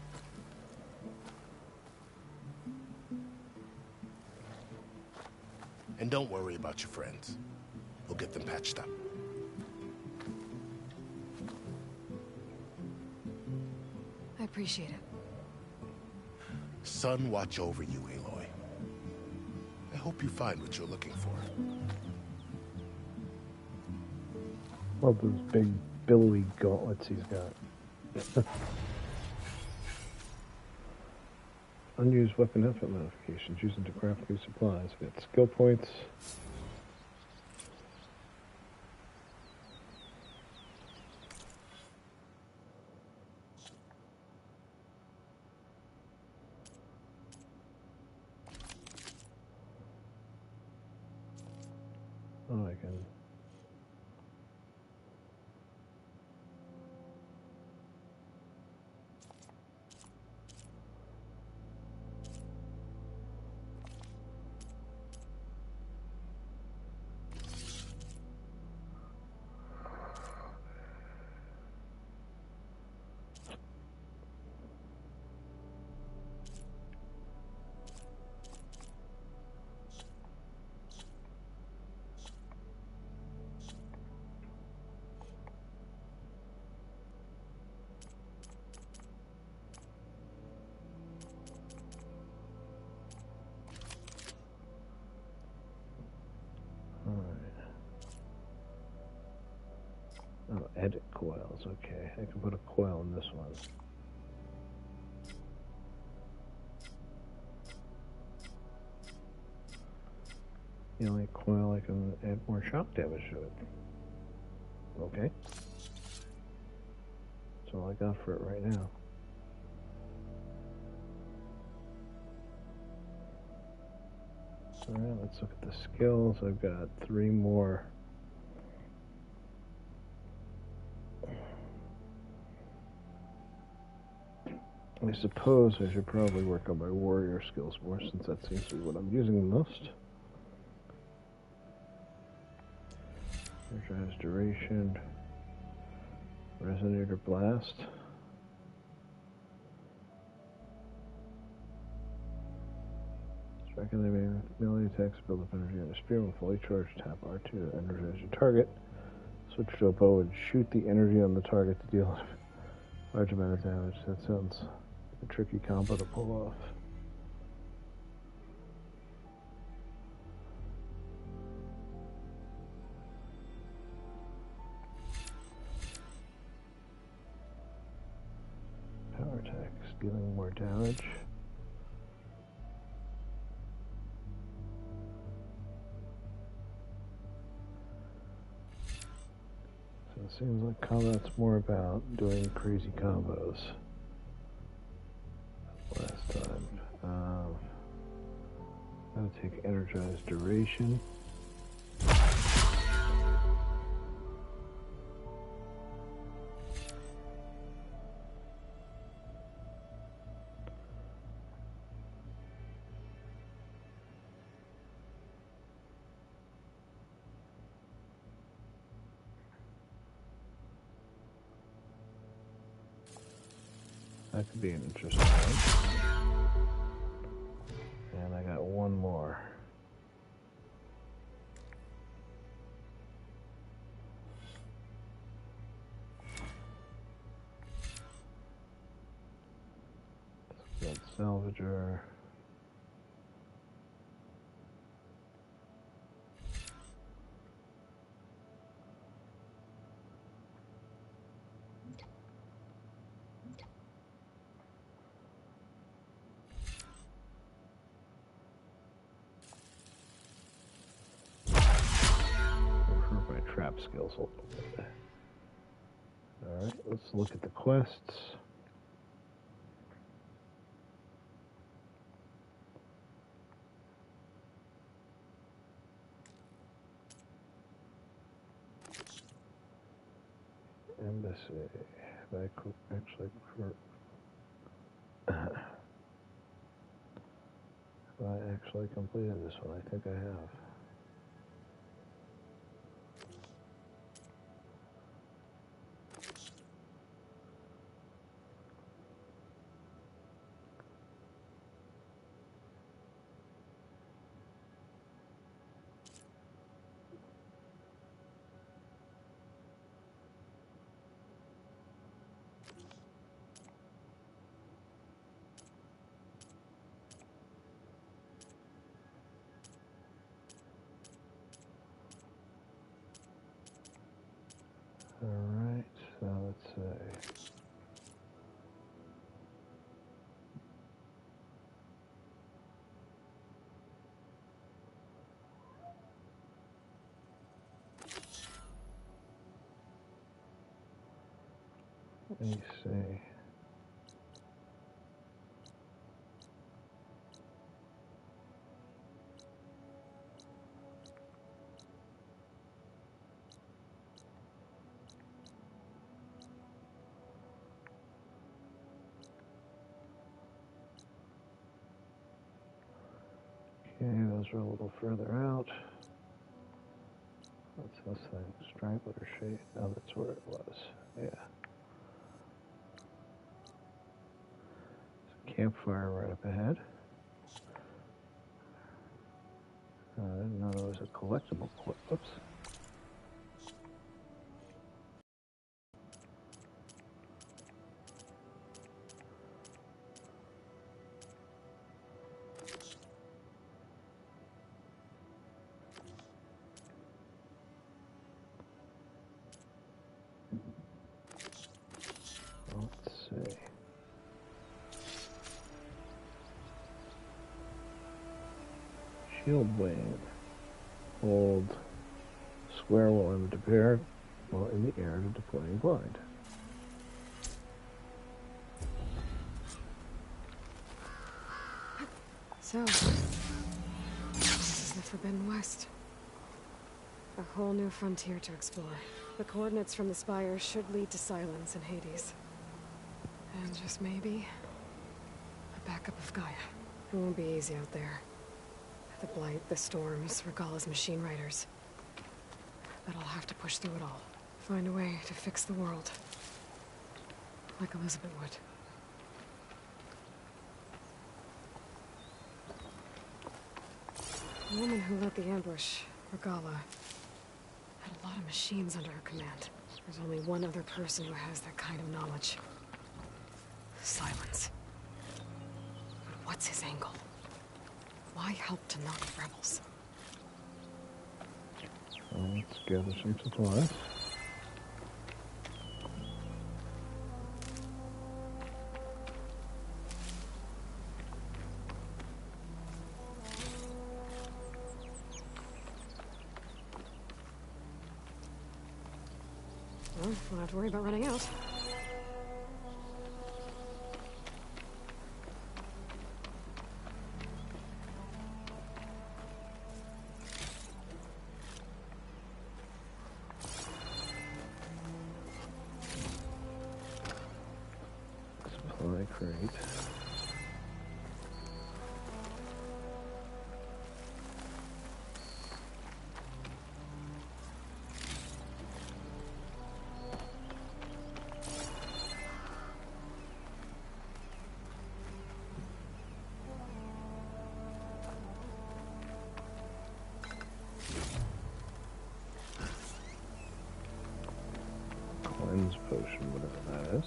And don't worry about your friends. We'll get them patched up.
I appreciate it.
Sun watch over you, Aloy. I hope you find what you're looking for.
Love those big, billowy gauntlets he's got. Unused weapon outfit modifications using to craft new supplies. We got skill points. Oh, I can. Oh, edit coils. Okay, I can put a coil in this one. Healing coil, I can add more shock damage to it. Okay. That's all I got for it right now. Alright, let's look at the skills. I've got 3 more. I suppose I should probably work on my warrior skills more, since that seems to be what I'm using the most. Energized duration. Resonator blast. Strike enemy melee attacks, build up energy on a spear. When fully charged, tap R2 to energize your target. Switch to a bow and shoot the energy on the target to deal a large amount of damage. That sounds like a tricky combo to pull off. Power attacks, dealing more damage. So it seems like combat's more about doing crazy combos. Last time. I'll take energized duration. That could be an interesting one. And I got one more. Let's build salvager. Trap skills a little bit. Alright, let's look at the quests. Embassy. Have I actually have I actually completed this one? I think I have. Alright, so let's say let me see. Okay, those are a little further out. What's this thing? Straggler shade. Oh, that's where it was. Yeah. Campfire right up ahead. I didn't know there was a collectible. Whoops. Let's see. Shield wing. Hold square while in the air, to deploy a glide.
So, this is the Forbidden West. A whole new frontier to explore. The coordinates from the spire should lead to Silence and Hades. And just maybe, a backup of Gaia. It won't be easy out there. The Blight, the Storms, Regalla's machine riders. But I'll have to push through it all. Find a way to fix the world. Like Elizabeth would. The woman who led the ambush, Regalla, had a lot of machines under her command. There's only one other person who has that kind of knowledge. Silence. But what's his angle? Why help to knock rebels?
Well, let's gather some supplies.
Well, won't have to worry about running out.
Supply crate. Cleanse potion, whatever that is.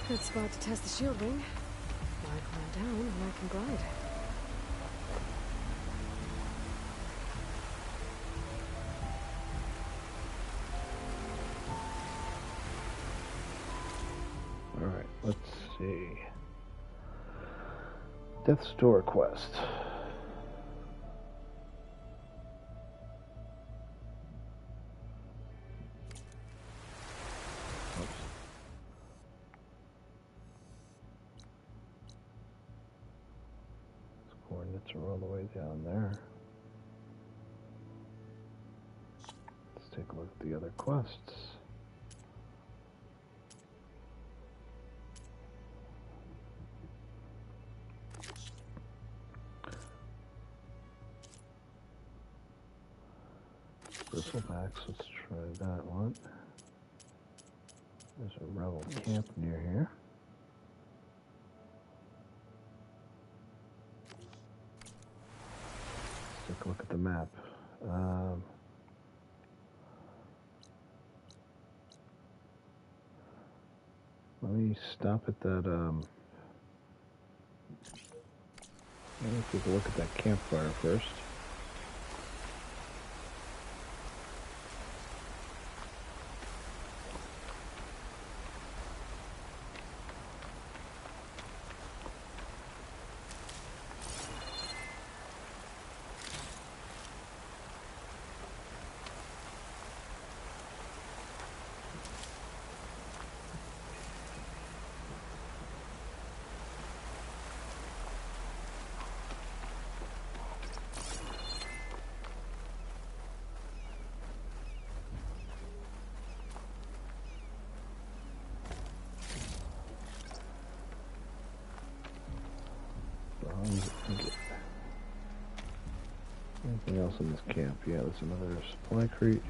Good spot to test the shield ring. Why climb down when I can glide?
Alright, let's see. Death's Door quest. Coordinates are all the way down there. Let's take a look at the other quests. Bristlebacks, let's try that one. There's a rebel camp near here. Let's take a look at the map. Let me stop at that, let me take a look at that campfire first. anything else in this camp? Yeah, there's another supply crate.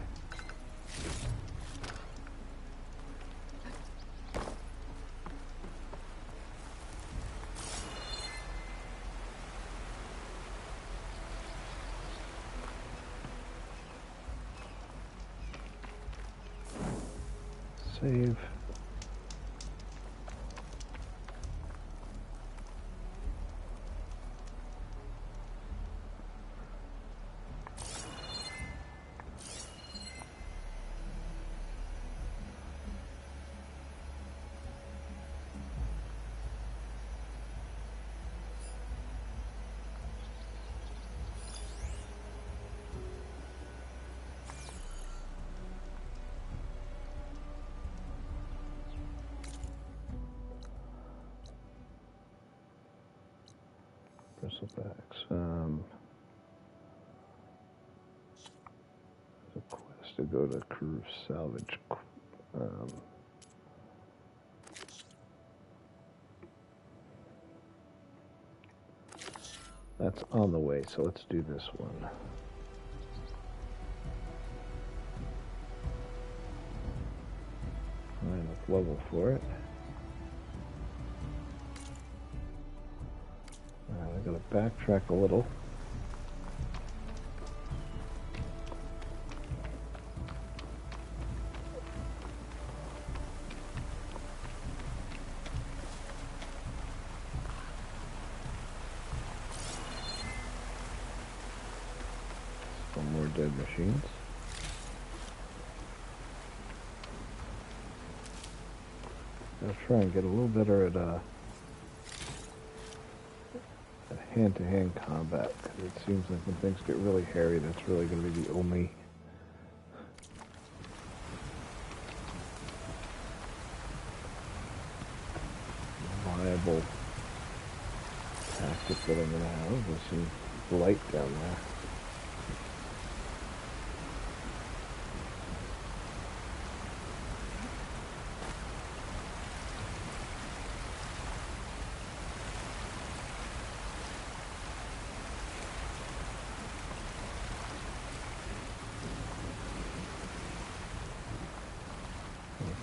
Save. Bristlebacks. There's a quest to go to Crew Salvage. That's on the way, so let's do this one. Enough level for it. I gotta backtrack a little. Some more dead machines. I'll try and get a little better at hand-to-hand combat, because it seems like when things get really hairy, that's really going to be the only viable tactic that I'm going to have. There's some light down there.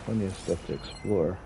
Plenty of stuff to explore.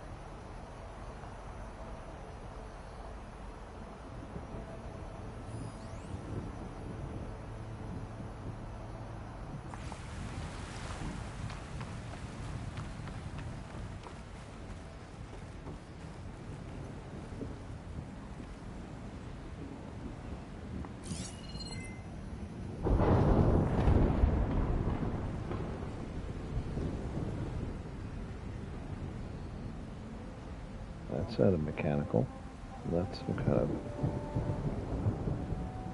That's out of mechanical. That's some kind of...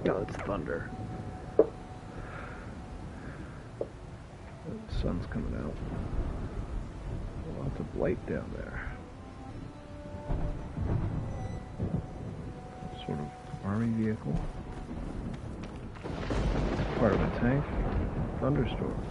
Oh, it's thunder. The sun's coming out. Lots of light down there. Sort of army vehicle. Part of a tank. Thunderstorm.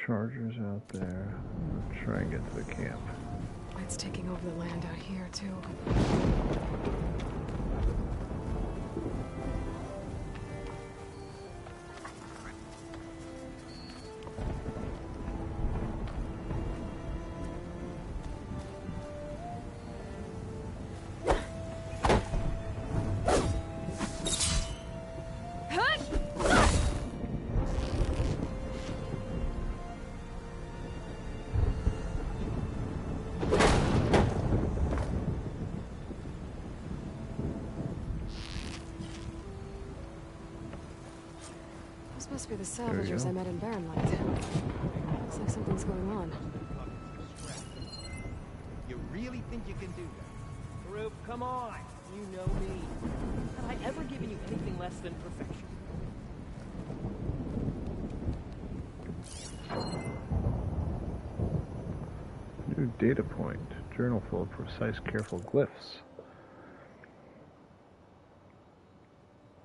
Chargers out there. Let's try and get to the camp.
It's taking over the land out here, too. Must be the salvagers I met in Barren Light. Looks like something's going on.
You really think you can do that? Group, come on! You know me. Have I ever given you anything less than perfection?
Data point. Journal full of precise, careful glyphs.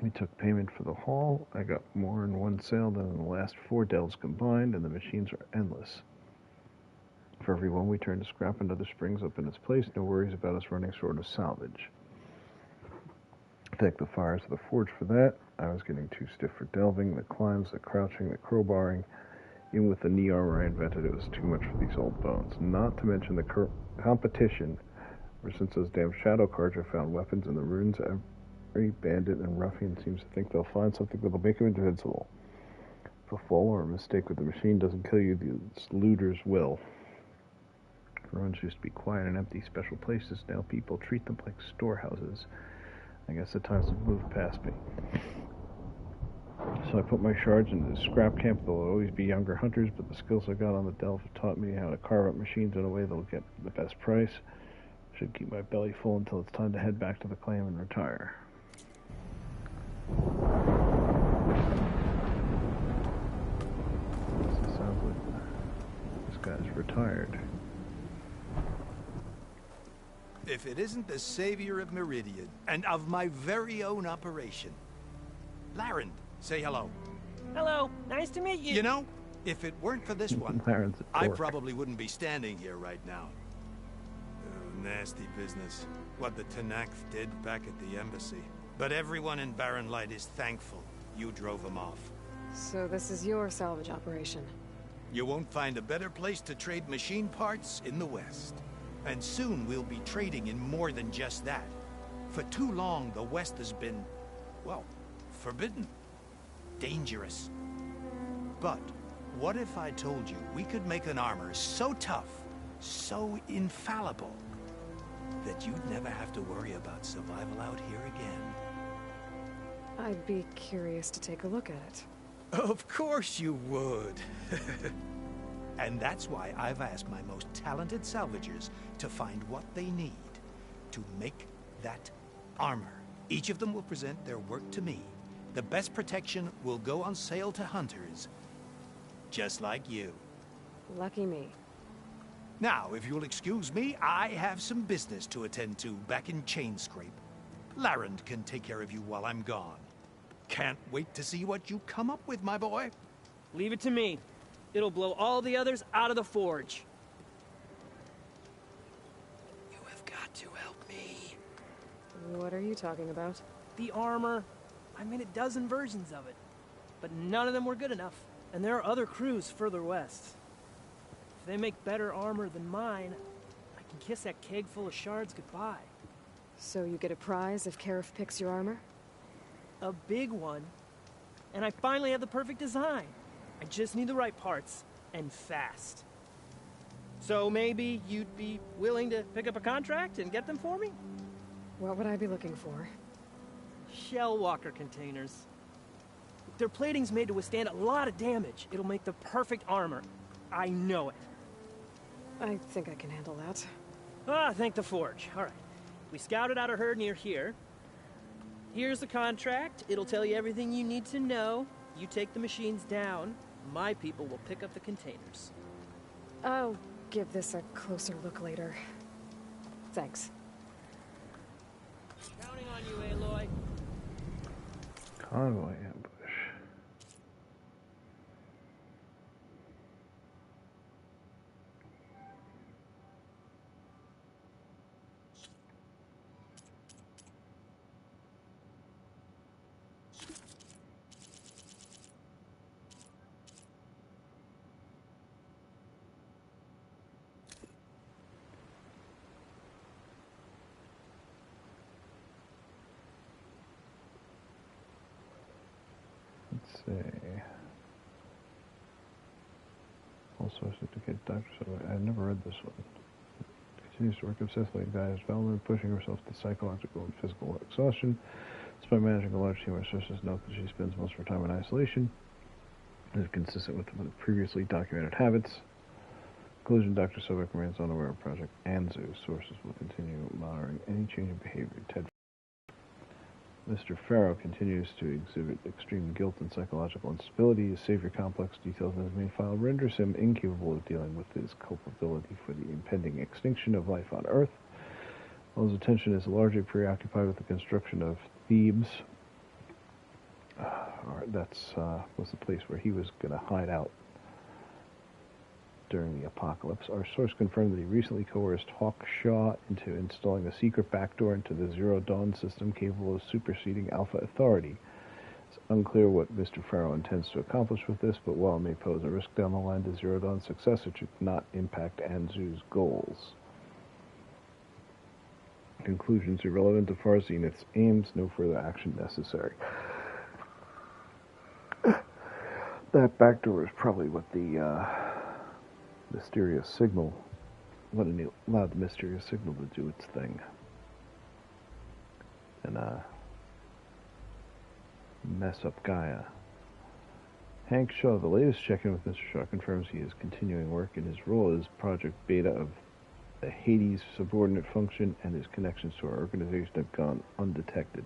We took payment for the haul. I got more in one sale than in the last 4 delves combined, and the machines are endless. For every one we turn to scrap, another springs up in its place. No worries about us running short of salvage. Thank the fires of the forge for that. I was getting too stiff for delving. The climbs, the crouching, the crowbarring. Even with the knee armor I invented, it was too much for these old bones. Not to mention the competition. Ever since those damn shadow cards, I found weapons in the ruins. Every bandit and ruffian seems to think they'll find something that'll make them invincible. If a fall or a mistake with the machine doesn't kill you, these looters will. Ruins used to be quiet and empty special places. Now people treat them like storehouses. I guess the times have moved past me. So I put my shards into the scrap camp. There'll always be younger hunters, but the skills I got on the delve have taught me how to carve up machines in a way that'll get the best price. Should keep my belly full until it's time to head back to the claim and retire. This sounds like this guy's retired.
If it isn't the savior of Meridian, and of my very own operation. Laren, say hello.
Hello, nice to meet you.
You know, if it weren't for this one, I probably wouldn't be standing here right now. Oh, nasty business. What the Tenakth did back at the embassy. But everyone in Barren Light is thankful you drove them off.
So this is your salvage operation?
You won't find a better place to trade machine parts in the West. And soon we'll be trading in more than just that. For too long, the West has been, well, forbidden. Dangerous. But what if I told you we could make an armor so tough, so infallible, that you'd never have to worry about survival out here again?
I'd be curious to take a look at it.
Of course you would. And that's why I've asked my most talented salvagers to find what they need to make that armor. Each of them will present their work to me. The best protection will go on sale to hunters, just like you.
Lucky me.
Now, if you'll excuse me, I have some business to attend to back in Chainscrape. Laren can take care of you while I'm gone. Can't wait to see what you come up with, my boy.
Leave it to me. It'll blow all the others out of the forge.
You have got to help me.
What are you talking about?
The armor. I made a dozen versions of it. But none of them were good enough. And there are other crews further west. If they make better armor than mine, I can kiss that keg full of shards goodbye.
So you get a prize if Karif picks your armor?
A big one. And I finally have the perfect design. I just need the right parts, and fast. So maybe you'd be willing to pick up a contract and get them for me?
What would I be looking for?
Shell walker containers. Their plating's made to withstand a lot of damage. It'll make the perfect armor. I know it.
I think I can handle that.
Ah, thank the forge. All right. We scouted out a herd near here. Here's the contract. It'll tell you everything you need to know. You take the machines down. My people will pick up the containers.
I'll give this a closer look later. Thanks.
Counting on you, Aloy.
Convoy ambush. Let's see. All sources to get Dr. I've never read this one. Continues to work obsessively in Gaia's development, pushing herself to psychological and physical exhaustion. Despite managing a large team, our sources note that she spends most of her time in isolation. It is consistent with the previously documented habits. Conclusion, Dr. Sobek remains unaware of Project Anzu. Sources will continue monitoring any change in behavior. Ted. Mr. Farrow continues to exhibit extreme guilt and psychological instability. His savior complex details in his main file renders him incapable of dealing with his culpability for the impending extinction of life on Earth. While his attention is largely preoccupied with the construction of Thebes, was the place where he was going to hide out during the apocalypse. Our source confirmed that he recently coerced Hawkshaw into installing a secret backdoor into the Zero Dawn system capable of superseding Alpha Authority. It's unclear what Mr. Farrow intends to accomplish with this, but while it may pose a risk down the line to Zero Dawn's success, it should not impact Anzu's goals. Conclusions irrelevant to Far Zenith's aims, no further action necessary. That backdoor is probably what the mysterious signal, what allowed the mysterious signal to do its thing. And mess up Gaia. Hank Shaw, the latest check-in with Mr. Shaw, confirms he is continuing work in his role as Project Beta of the Hades subordinate function, and his connections to our organization have gone undetected.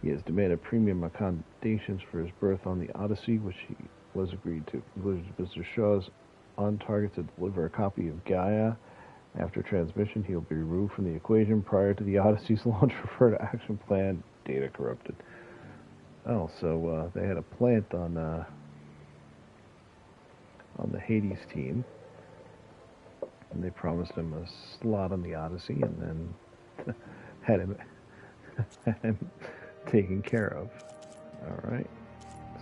He has demanded premium accommodations for his berth on the Odyssey, which he was agreed to. Conclusion: Mr. Shaw's on target to deliver a copy of Gaia. After transmission, he'll be removed from the equation prior to the Odyssey's launch. Refer to action plan. Data corrupted. Oh, so they had a plant on the Hades team, and they promised him a slot on the Odyssey, and then had him taken care of. All right,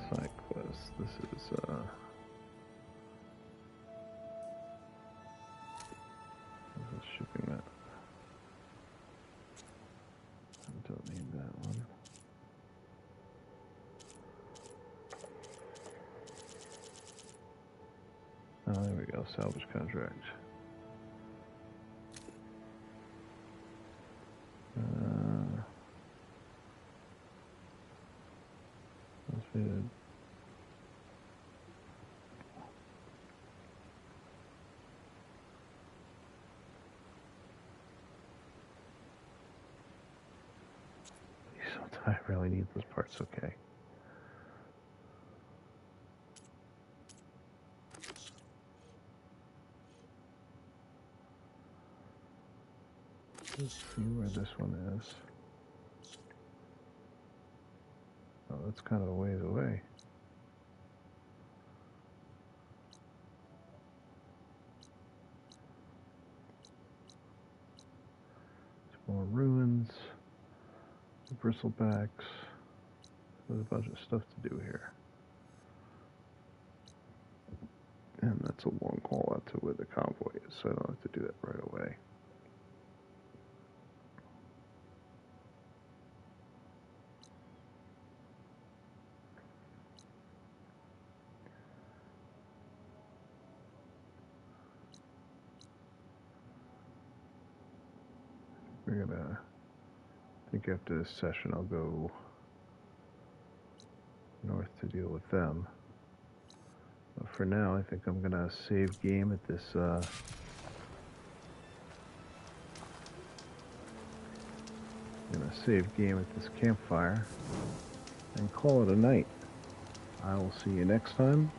side quest. This is shipping that. I don't need that one. Oh, there we go. Salvage contract. That's good. I really need those parts, okay. Let's see where this one is. Oh, that's kind of a ways away. Some more ruins. Bristlebacks. There's a bunch of stuff to do here. And that's a long haul out to where the convoy is, so I don't have to do that right away. We're gonna, I think after this session I'll go north to deal with them. But for now, I think I'm gonna save game at this campfire and call it a night. I will see you next time.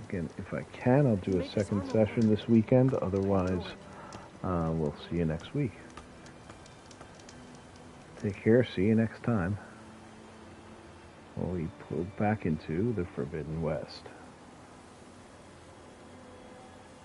Again, if I can, I'll do a second session this weekend. Otherwise, we'll see you next week. Take care. See you next time. Well, we pull back into the Forbidden West.